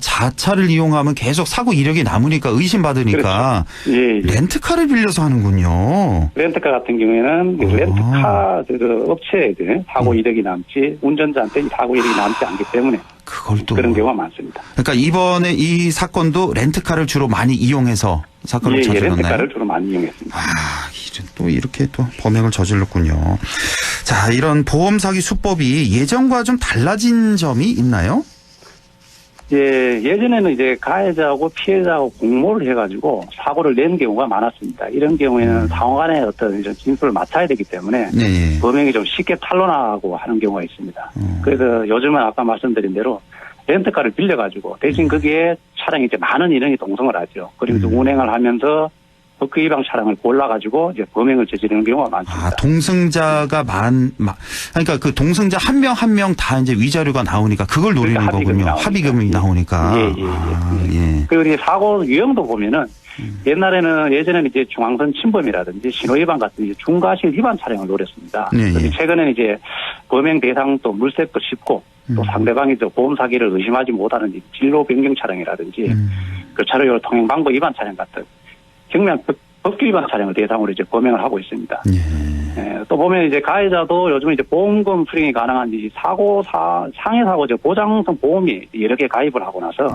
자차를 이용하면 계속 사고 이력이 남으니까 의심받으니까 그렇죠. 렌트카를 빌려서 하는군요. 렌트카 같은 경우에는 렌트카 그 업체에 사고 이력이 남지 운전자한테 사고 이력이 남지 않기 때문에 그런 경우가 많습니다. 그러니까 이번에 이 사건도 렌트카를 주로 많이 이용해서 사건을 저질렀나요? 렌트카를 주로 많이 이용했습니다. 또 이렇게 또 범행을 저질렀군요. 자, 이런 보험 사기 수법이 예전과 좀 달라진 점이 있나요? 예전에는 이제 가해자하고 피해자하고 공모를 해가지고 사고를 낸 경우가 많았습니다. 이런 경우에는 상호 간의 어떤 진술을 맡아야 되기 때문에 범행이 좀 쉽게 탄로나고 하는 경우가 있습니다. 그래서 요즘은 아까 말씀드린 대로 렌트카를 빌려가지고 대신 거기에 차량이 이제 많은 인원이 동성을 하죠. 그리고 운행을 하면서 그 위반 차량을 골라가지고 이제 범행을 저지르는 경우가 많습니다. 동승자가 그러니까 그 동승자 한 명 한 명 다 이제 위자료가 나오니까 그걸 노리는 거군요. 합의금이 나오니까. 그리고 이제 사고 유형도 보면은 예전에는 이제 중앙선 침범이라든지 신호위반 같은 이제 중과실 위반 차량을 노렸습니다. 그런데 최근에는 이제 범행 대상 또 물색도 쉽고 또 상대방이 보험 사기를 의심하지 못하는 진로 변경 차량이라든지 교차로 통행 방법 위반 차량 같은 경미한 법규 위반 차량을 대상으로 이제 범행을 하고 있습니다. 또 보면 이제 가해자도 요즘 이제 보험금 수령이 가능한 이 상해 사고 보장성 보험이 여러 개 가입을 하고 나서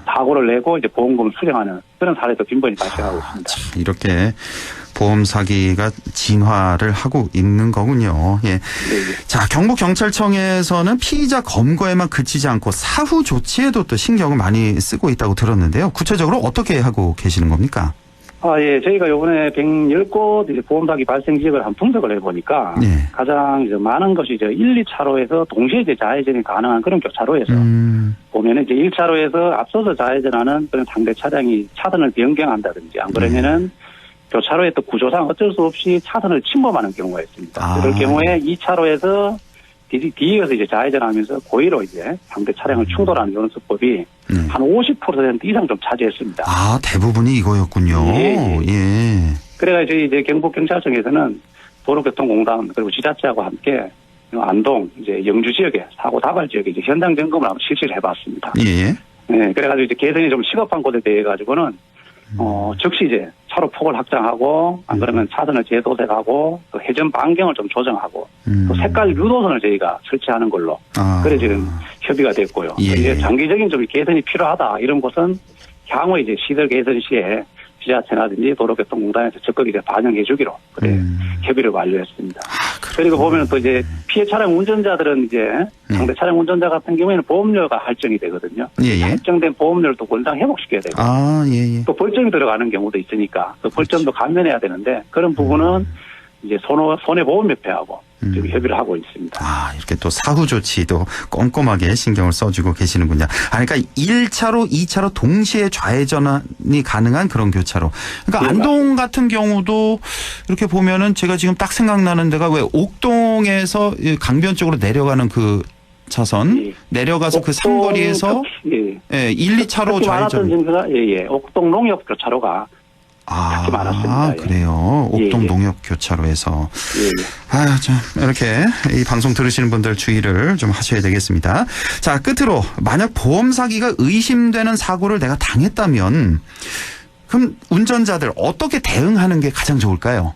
사고를 내고 이제 보험금을 수령하는 그런 사례도 빈번히 발생하고 있습니다. 이렇게 보험 사기가 진화를 하고 있는 거군요. 자, 경북경찰청에서는 피의자 검거에만 그치지 않고 사후 조치에도 또 신경을 많이 쓰고 있다고 들었는데요. 구체적으로 어떻게 하고 계시는 겁니까? 저희가 요번에 110곳 이제 보험 사기 발생 지역을 한 분석을 해보니까 가장 이제 많은 것이 이제 1, 2차로에서 동시에 이제 좌회전이 가능한 그런 교차로에서 보면은 이제 1차로에서 앞서서 좌회전하는 그런 상대 차량이 차선을 변경한다든지 안 그러면은 교차로의 또 구조상 어쩔 수 없이 차선을 침범하는 경우가 있습니다. 그럴 경우에 2차로에서 뒤에서 이제 좌회전하면서 고의로 이제 상대 차량을 충돌하는 이런 수법이 한 50% 이상 좀 차지했습니다. 대부분이 이거였군요. 그래가 저희 이제 경북경찰청에서는 도로교통공단 그리고 지자체하고 함께 안동 이제 영주 지역에 사고 다발 지역에 이제 현장 점검을 한번 실시를 해봤습니다. 그래가지고 이제 개선이 좀 시급한 곳에 대해 가지고는 즉시 이제 차로 폭을 확장하고 안 그러면 차선을 재도색하고 또 회전 반경을 좀 조정하고 또 색깔 유도선을 저희가 설치하는 걸로 그래 지금 협의가 됐고요. 이제 장기적인 좀 개선이 필요하다 이런 곳은 향후 이제 시설 개선 시에 지자체라든지 도로교통공단에서 적극 이제 반영해 주기로 협의를 완료했습니다. 그리고 보면 또 이제 피해 차량 운전자들은 이제 상대 차량 운전자 같은 경우에는 보험료가 할증이 되거든요. 할증된 보험료를 또 권장 회복시켜야 되고 또 벌점이 들어가는 경우도 있으니까 그 벌점도 감면해야 되는데 그런 부분은 이제 손해보험협회하고 지금 협의를 하고 있습니다. 이렇게 또 사후 조치도 꼼꼼하게 신경을 써주고 계시는군요. 그러니까 1차로, 2차로 동시에 좌회전이 가능한 그런 교차로. 그러니까 안동 같은 경우도 이렇게 보면은 제가 지금 딱 생각나는 데가 왜 옥동에서 강변 쪽으로 내려가는 그 차선 내려가서 그 상거리에서 1, 2차로 좌회전. 옥동 농협 교차로가 특히 많았습니다. 그래요. 옥동 농협 교차로에서. 이렇게 이 방송 들으시는 분들 주의를 좀 하셔야 되겠습니다. 자, 끝으로 만약 보험 사기가 의심되는 사고를 내가 당했다면 그럼 운전자들 어떻게 대응하는 게 가장 좋을까요?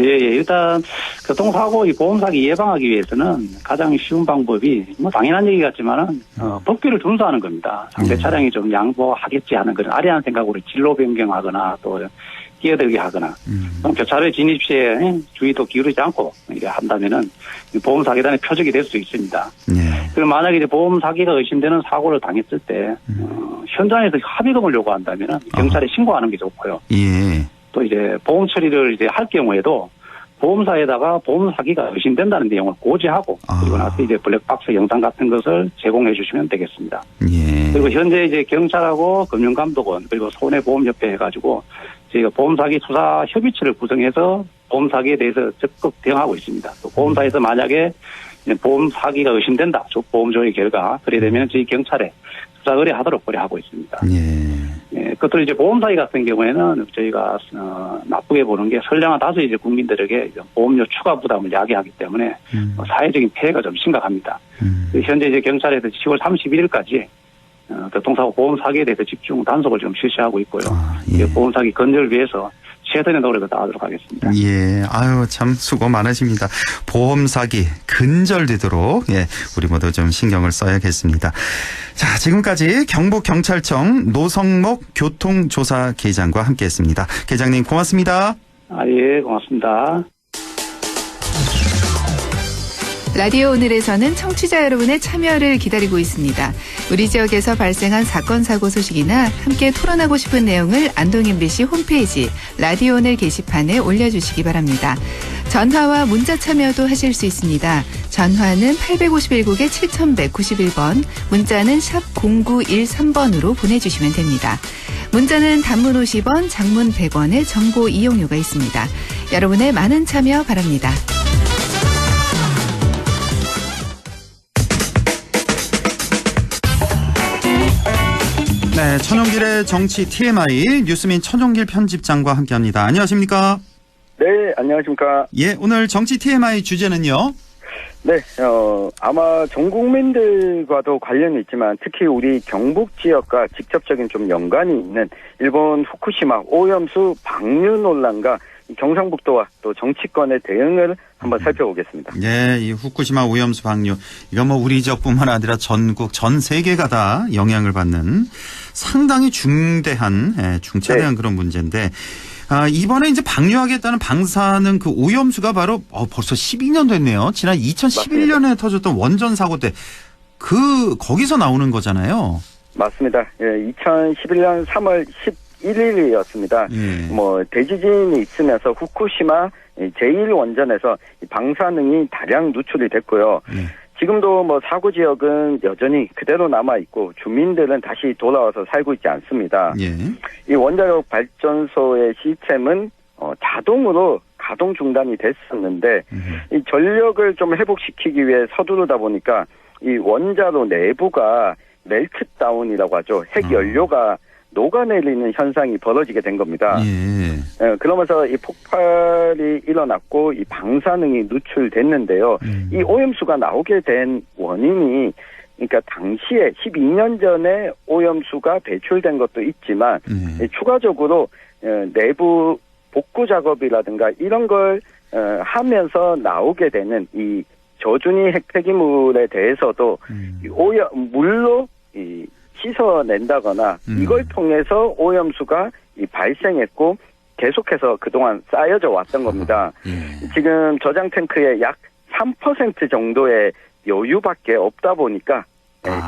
예. 일단 교통사고 이 보험사기 예방하기 위해서는 가장 쉬운 방법이 뭐 당연한 얘기 같지만은 법규를 준수하는 겁니다. 상대 차량이 좀 양보하겠지 하는 그런 아리한 생각으로 진로 변경하거나 또 끼어들게 하거나 교차로에 진입 시에 주의도 기울이지 않고 이렇게 한다면은 보험 사기단의 표적이 될 수 있습니다. 그리고 만약에 이제 보험 사기가 의심되는 사고를 당했을 때 현장에서 합의금을 요구한다면은 경찰에 신고하는 게 좋고요. 예. 또 이제 보험 처리를 이제 할 경우에도 보험사에다가 보험 사기가 의심된다는 내용을 고지하고 그리고 나서 이제 블랙박스 영상 같은 것을 제공해 주시면 되겠습니다. 예. 그리고 현재 이제 경찰하고 금융감독원 그리고 손해보험협회 해가지고 저희가 보험사기 수사 협의체를 구성해서 보험사기에 대해서 적극 대응하고 있습니다. 또 보험사에서 만약에 보험 사기가 의심된다. 보험 조회 결과 그래 되면 저희 경찰에 수사 의뢰하도록 의뢰하고 있습니다. 예, 그것도 이제 보험 사기 같은 경우에는 저희가 나쁘게 보는 게 선량한 다수 이제 국민들에게 보험료 추가 부담을 야기하기 때문에 사회적인 피해가 좀 심각합니다. 현재 이제 경찰에서 10월 31일까지 교통사고 보험 사기에 대해서 집중 단속을 지금 실시하고 있고요. 보험 사기 근절을 위해서 최선의 노력을 다하도록 하겠습니다. 예, 아유 참 수고 많으십니다. 보험 사기 근절되도록 우리 모두 좀 신경을 써야겠습니다. 자, 지금까지 경북경찰청 노성목 교통조사계장과 함께했습니다. 계장님 고맙습니다. 예, 고맙습니다. 라디오 오늘에서는 청취자 여러분의 참여를 기다리고 있습니다. 우리 지역에서 발생한 사건 사고 소식이나 함께 토론하고 싶은 내용을 안동 MBC 홈페이지 라디오 오늘 게시판에 올려주시기 바랍니다. 전화와 문자 참여도 하실 수 있습니다. 전화는 851국에 7191번, 문자는 샵 0913번으로 보내주시면 됩니다. 문자는 단문 50원, 장문 100원의 정보 이용료가 있습니다. 여러분의 많은 참여 바랍니다. 네, 천용길의 정치 TMI 뉴스민 천용길 편집장과 함께합니다. 안녕하십니까? 네, 안녕하십니까? 예, 오늘 정치 TMI 주제는요? 네, 아마 전 국민들과도 관련이 있지만 특히 우리 경북 지역과 직접적인 좀 연관이 있는 일본 후쿠시마 오염수 방류 논란과 경상북도와 또 정치권의 대응을 한번 살펴보겠습니다. 네, 이 후쿠시마 오염수 방류 이건 뭐 우리 지역뿐만 아니라 전국 전 세계가 다 영향을 받는 상당히 중대한 중차대한 그런 문제인데 이번에 이제 방류하겠다는 방사능 그 오염수가 바로 벌써 12년 됐네요. 지난 2011년에 맞습니다. 터졌던 원전 사고 때 거기서 나오는 거잖아요. 맞습니다. 예, 2011년 3월 11일이었습니다. 뭐 대지진이 있으면서 후쿠시마 제1원전에서 방사능이 다량 누출이 됐고요. 지금도 뭐 사고 지역은 여전히 그대로 남아 있고 주민들은 다시 돌아와서 살고 있지 않습니다. 이 원자력 발전소의 시스템은 자동으로 가동 중단이 됐었는데 이 전력을 좀 회복시키기 위해 서두르다 보니까 이 원자로 내부가 멜트다운이라고 하죠. 핵 연료가 녹아내리는 현상이 벌어지게 된 겁니다. 그러면서 이 폭발이 일어났고 이 방사능이 누출됐는데요. 이 오염수가 나오게 된 원인이 그러니까 당시에 12년 전에 오염수가 배출된 것도 있지만 추가적으로 내부 복구 작업이라든가 이런 걸 하면서 나오게 되는 이 저준위 핵 폐기물에 대해서도 물로 씻어낸다거나 이걸 통해서 오염수가 발생했고 계속해서 그동안 쌓여져 왔던 겁니다. 지금 저장 탱크에 약 3% 정도의 여유밖에 없다 보니까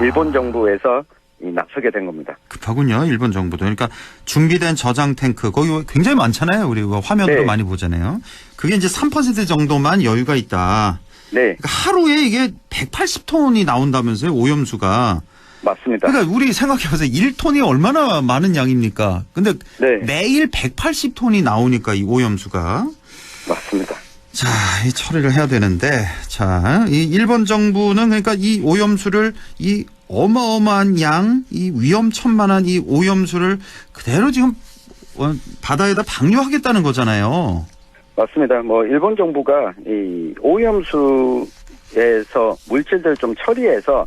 일본 정부에서 나서게 된 겁니다. 급하군요. 일본 정부도. 그러니까 준비된 저장 탱크 거기 굉장히 많잖아요. 우리 화면도 많이 보잖아요. 그게 이제 3% 정도만 여유가 있다. 네. 그러니까 하루에 이게 180톤이 나온다면서요. 오염수가. 맞습니다. 그러니까 우리 생각해보세요. 1톤이 얼마나 많은 양입니까? 근데 매일 180톤이 나오니까 이 오염수가. 맞습니다. 자, 이 처리를 해야 되는데, 자, 이 일본 정부는 그러니까 이 오염수를 이 어마어마한 양, 이 위험천만한 이 오염수를 그대로 지금 바다에다 방류하겠다는 거잖아요. 맞습니다. 뭐 일본 정부가 이 오염수에서 물질들 좀 처리해서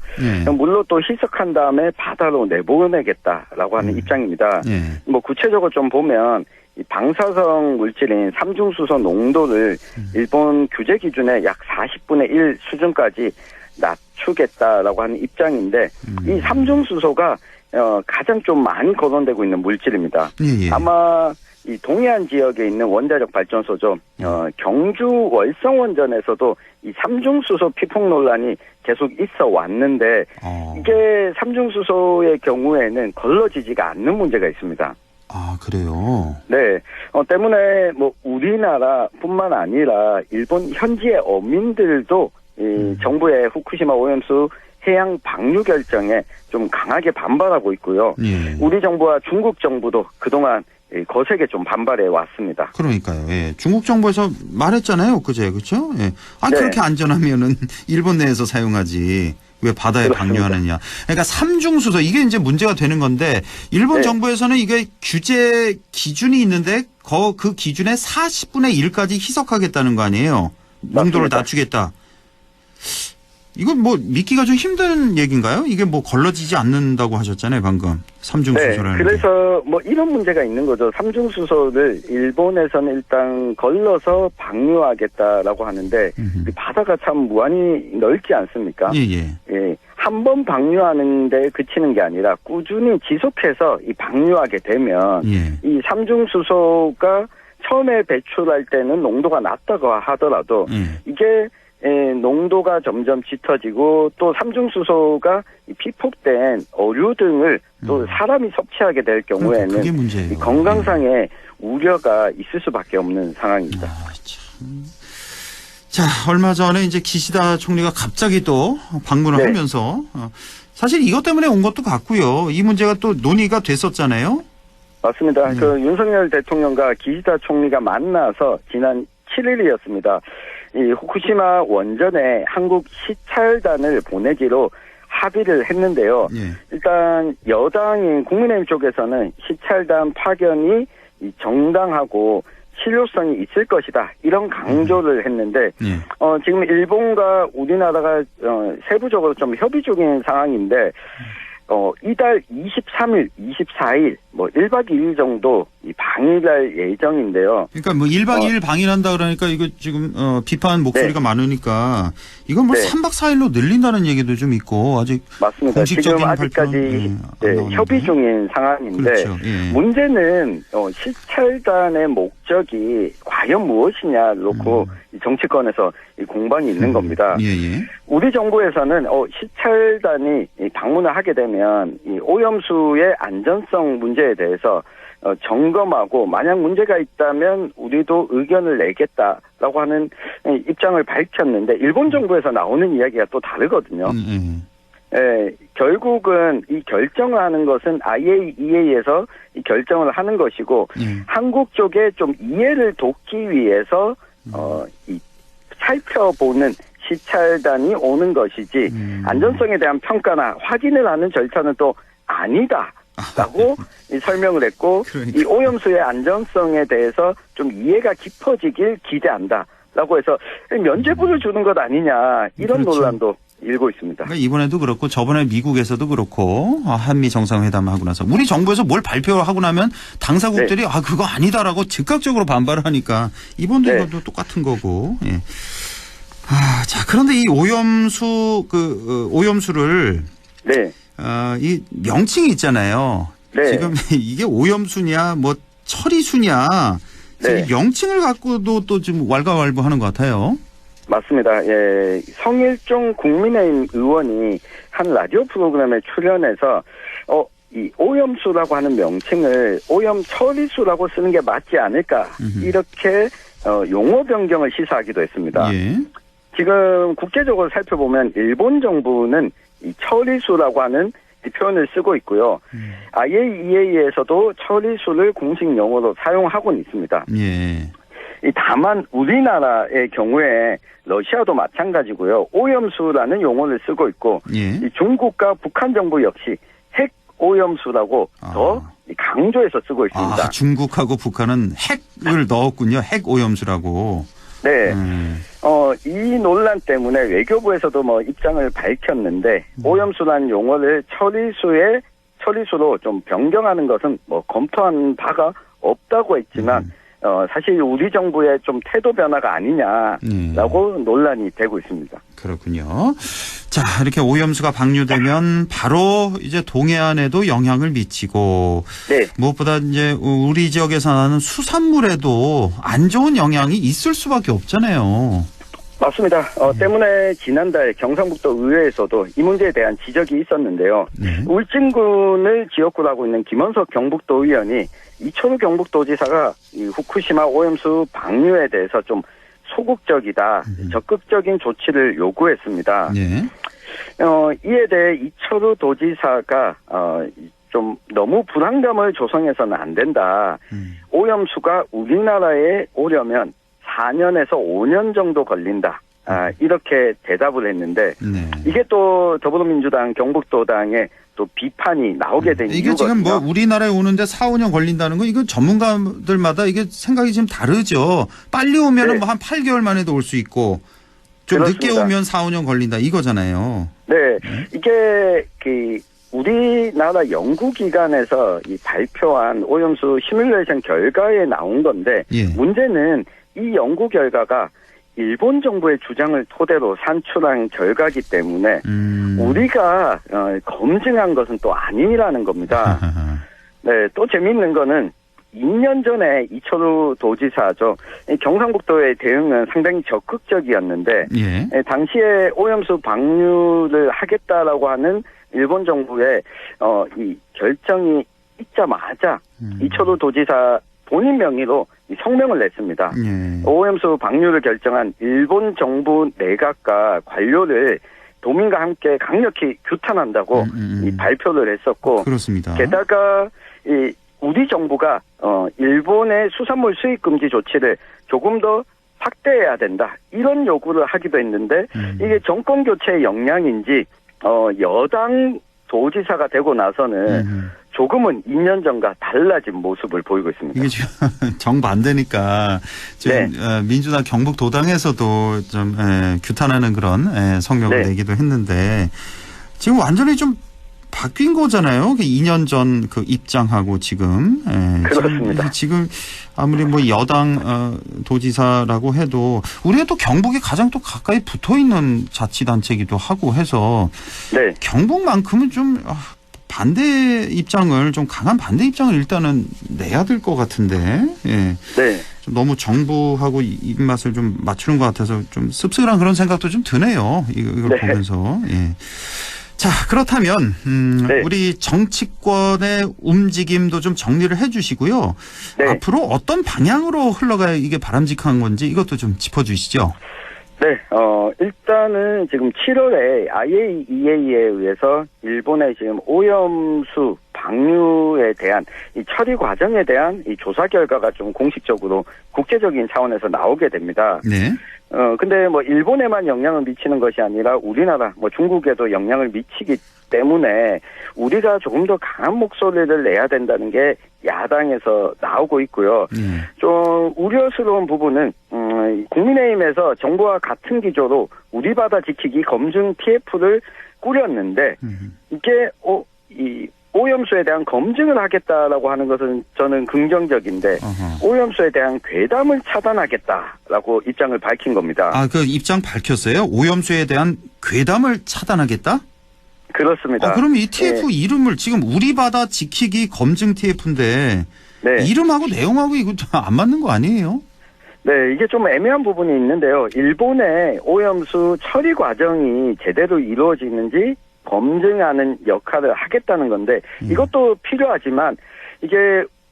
물로 또 희석한 다음에 바다로 내보내겠다라고 하는 입장입니다. 뭐 구체적으로 좀 보면 이 방사성 물질인 삼중수소 농도를 일본 규제 기준의 약 40분의 1 수준까지 낮추겠다라고 하는 입장인데 이 삼중수소가 가장 좀 많이 거론되고 있는 물질입니다. 예. 아마 이 동해안 지역에 있는 원자력 발전소죠. 경주 월성원전에서도 이 삼중수소 피폭 논란이 계속 있어 왔는데 이게 삼중수소의 경우에는 걸러지지가 않는 문제가 있습니다. 아, 그래요? 네. 때문에 뭐 우리나라뿐만 아니라 일본 현지의 어민들도 이 정부의 후쿠시마 오염수 해양 방류 결정에 좀 강하게 반발하고 있고요. 예. 우리 정부와 중국 정부도 그동안 거세게 좀 반발해 왔습니다. 그러니까요. 예. 중국 정부에서 말했잖아요, 그제, 그렇죠? 예. 네. 그렇게 안전하면은 일본 내에서 사용하지. 왜 바다에 그렇습니다. 방류하느냐. 그러니까 삼중수소 이게 이제 문제가 되는 건데 일본 네. 정부에서는 이게 규제 기준이 있는데 그 기준의 40분의 1까지 희석하겠다는 거 아니에요. 농도를 맞습니다. 낮추겠다. 이건 뭐 믿기가 좀 힘든 얘기인가요? 이게 뭐 걸러지지 않는다고 하셨잖아요, 방금. 삼중수소라는 네, 그래서 뭐 이런 문제가 있는 거죠. 삼중수소를 일본에서는 일단 걸러서 방류하겠다라고 하는데 그 바다가 참 무한히 넓지 않습니까? 예. 한 번 방류하는데 그치는 게 아니라 꾸준히 지속해서 이 방류하게 되면 이 삼중수소가 처음에 배출할 때는 농도가 낮다고 하더라도 이게 농도가 점점 짙어지고 또 삼중수소가 피폭된 어류 등을 또 사람이 섭취하게 될 경우에는 그게 문제예요. 이 건강상의 우려가 있을 수밖에 없는 상황입니다. 자, 얼마 전에 이제 기시다 총리가 갑자기 또 방문을 네. 하면서 사실 이것 때문에 온 것도 같고요. 이 문제가 또 논의가 됐었잖아요. 맞습니다. 그 윤석열 대통령과 기시다 총리가 만나서 지난 7일이었습니다. 이 후쿠시마 원전에 한국 시찰단을 보내기로 합의를 했는데요. 일단 여당인 국민의힘 쪽에서는 시찰단 파견이 정당하고 실효성이 있을 것이다. 이런 강조를 했는데 지금 일본과 우리나라가 세부적으로 좀 협의 중인 상황인데 이달 23일, 24일, 뭐 1박 2일 정도 방일할 예정인데요. 그러니까 뭐 1박 2일 방일한다 그러니까 이거 지금 비판 목소리가 많으니까 이건 뭐 3박 4일로 늘린다는 얘기도 좀 있고 아직 맞습니다. 공식적인 지금 아직까지 협의 중인 상황인데 그렇죠. 문제는 시찰단의 목적이 과연 무엇이냐 놓고 정치권에서 공방이 있는 겁니다. 우리 정부에서는 시찰단이 방문을 하게 되면 이 오염수의 안전성 문제에 대해서 점검하고 만약 문제가 있다면 우리도 의견을 내겠다라고 하는 입장을 밝혔는데 일본 정부에서 나오는 이야기가 또 다르거든요. 결국은 이 결정을 하는 것은 IAEA에서 이 결정을 하는 것이고 한국 쪽에 좀 이해를 돕기 위해서 이 살펴보는 시찰단이 오는 것이지 안전성에 대한 평가나 확인을 하는 절차는 또 아니다라고 설명을 했고 이 오염수의 안전성에 대해서 좀 이해가 깊어지길 기대한다라고 해서 면죄부를 주는 것 아니냐 이런 논란도 일고 있습니다. 그러니까 이번에도 그렇고 저번에 미국에서도 그렇고 한미 정상회담 하고 나서 우리 정부에서 뭘 발표하고 나면 당사국들이 그거 아니다라고 즉각적으로 반발을 하니까 이번도 이것도 똑같은 거고. 자, 그런데 이 오염수 오염수를 이 명칭이 있잖아요. 지금 이게 오염수냐 뭐 처리수냐 명칭을 갖고도 또 지금 왈가왈부하는 것 같아요. 맞습니다. 예, 성일종 국민의힘 의원이 한 라디오 프로그램에 출연해서 이 오염수라고 하는 명칭을 오염 처리수라고 쓰는 게 맞지 않을까 이렇게 용어 변경을 시사하기도 했습니다. 지금 국제적으로 살펴보면 일본 정부는 이 처리수라고 하는 이 표현을 쓰고 있고요. IAEA에서도 처리수를 공식 용어로 사용하고는 있습니다. 다만 우리나라의 경우에 러시아도 마찬가지고요. 오염수라는 용어를 쓰고 있고 이 중국과 북한 정부 역시 핵 오염수라고 더 강조해서 쓰고 있습니다. 중국하고 북한은 핵을 넣었군요. 핵 오염수라고. 네. 이 논란 때문에 외교부에서도 뭐 입장을 밝혔는데 오염수라는 용어를 처리수로 좀 변경하는 것은 뭐 검토한 바가 없다고 했지만 사실 우리 정부의 좀 태도 변화가 아니냐라고 논란이 되고 있습니다. 그렇군요. 자, 이렇게 오염수가 방류되면 바로 이제 동해안에도 영향을 미치고 무엇보다 이제 우리 지역에서 나는 수산물에도 안 좋은 영향이 있을 수밖에 없잖아요. 맞습니다. 때문에 지난달 경상북도 의회에서도 이 문제에 대한 지적이 있었는데요. 울진군을 지역구로 하고 있는 김원석 경북도 의원이 이철우 경북도지사가 이 후쿠시마 오염수 방류에 대해서 좀 소극적이다, 적극적인 조치를 요구했습니다. 이에 대해 이철우 도지사가 좀 너무 불안감을 조성해서는 안 된다. 오염수가 우리나라에 오려면 4년에서 5년 정도 걸린다. 이렇게 대답을 했는데 이게 또 더불어민주당 경북도당의 또 비판이 나오게 된 이게 이유거든요. 지금 뭐 우리나라에 오는데 4, 5년 걸린다는 거 이거 전문가들마다 이게 생각이 좀 다르죠. 빨리 오면은 뭐 한 8개월 만에도 올 수 있고 좀 그렇습니다. 늦게 오면 4, 5년 걸린다 이거잖아요. 네. 이게 우리나라 연구기관에서 이 발표한 오염수 시뮬레이션 결과에 나온 건데 문제는 이 연구 결과가 일본 정부의 주장을 토대로 산출한 결과이기 때문에 우리가 검증한 것은 또 아니라는 겁니다. 네, 또 재미있는 거는 2년 전에 이철우 도지사죠. 경상북도의 대응은 상당히 적극적이었는데 당시에 오염수 방류를 하겠다라고 하는 일본 정부의 이 결정이 있자마자 이철우 도지사 본인 명의로 성명을 냈습니다. 오염수 방류를 결정한 일본 정부 내각과 관료를 도민과 함께 강력히 규탄한다고 이 발표를 했었고, 그렇습니다. 게다가 이 우리 정부가 일본의 수산물 수입 금지 조치를 조금 더 확대해야 된다 이런 요구를 하기도 했는데 이게 정권 교체의 영향인지 여당 도지사가 되고 나서는 조금은 2년 전과 달라진 모습을 보이고 있습니다. 이게 지금 정반대니까 지금 민주당 경북도당에서도 좀 규탄하는 그런 성명을 내기도 했는데 지금 완전히 좀 바뀐 거잖아요. 2년 전 그 입장하고 지금. 그렇습니다. 지금 아무리 뭐 여당 도지사라고 해도 우리가 또 경북에 가장 또 가까이 붙어 있는 자치단체이기도 하고 해서 경북만큼은 좀 반대 입장을 좀 강한 반대 입장을 일단은 내야 될 것 같은데. 좀 너무 정부하고 입맛을 좀 맞추는 것 같아서 좀 씁쓸한 그런 생각도 좀 드네요. 이걸 보면서. 자, 그렇다면 우리 정치권의 움직임도 좀 정리를 해 주시고요. 앞으로 어떤 방향으로 흘러가야 이게 바람직한 건지 이것도 좀 짚어주시죠. 네, 일단은 지금 7월에 IAEA에 의해서 일본의 지금 오염수 방류에 대한 이 처리 과정에 대한 이 조사 결과가 좀 공식적으로 국제적인 차원에서 나오게 됩니다. 근데 뭐 일본에만 영향을 미치는 것이 아니라 우리나라, 뭐 중국에도 영향을 미치기 때문에 우리가 조금 더 강한 목소리를 내야 된다는 게 야당에서 나오고 있고요. 좀 우려스러운 부분은 국민의힘에서 정부와 같은 기조로 우리 바다 지키기 검증 TF를 꾸렸는데 이게 이 오염수에 대한 검증을 하겠다라고 하는 것은 저는 긍정적인데 오염수에 대한 괴담을 차단하겠다라고 입장을 밝힌 겁니다. 그 입장 밝혔어요? 오염수에 대한 괴담을 차단하겠다? 그렇습니다. 그럼 이 TF 이름을 지금 우리 바다 지키기 검증 TF인데 이름하고 내용하고 이거 안 맞는 거 아니에요? 네, 이게 좀 애매한 부분이 있는데요. 일본의 오염수 처리 과정이 제대로 이루어지는지 검증하는 역할을 하겠다는 건데 이것도 필요하지만 이게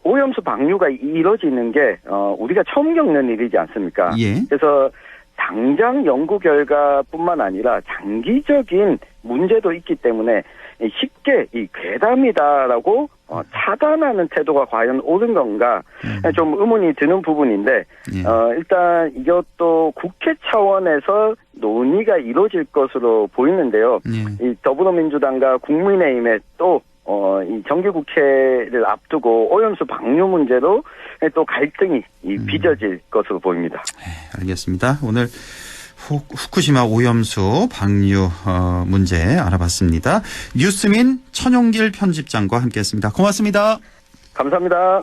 오염수 방류가 이루어지는 게 우리가 처음 겪는 일이지 않습니까? 그래서 당장 연구 결과뿐만 아니라 장기적인 문제도 있기 때문에 쉽게 이 괴담이다라고 차단하는 태도가 과연 옳은 건가 좀 의문이 드는 부분인데 일단 이것도 국회 차원에서 논의가 이루어질 것으로 보이는데요. 이 더불어민주당과 국민의힘에 또 이 정기국회를 앞두고 오염수 방류 문제로 또 갈등이 빚어질 것으로 보입니다. 알겠습니다. 오늘 후쿠시마 오염수 방류 문제 알아봤습니다. 뉴스민 천용길 편집장과 함께했습니다. 고맙습니다. 감사합니다.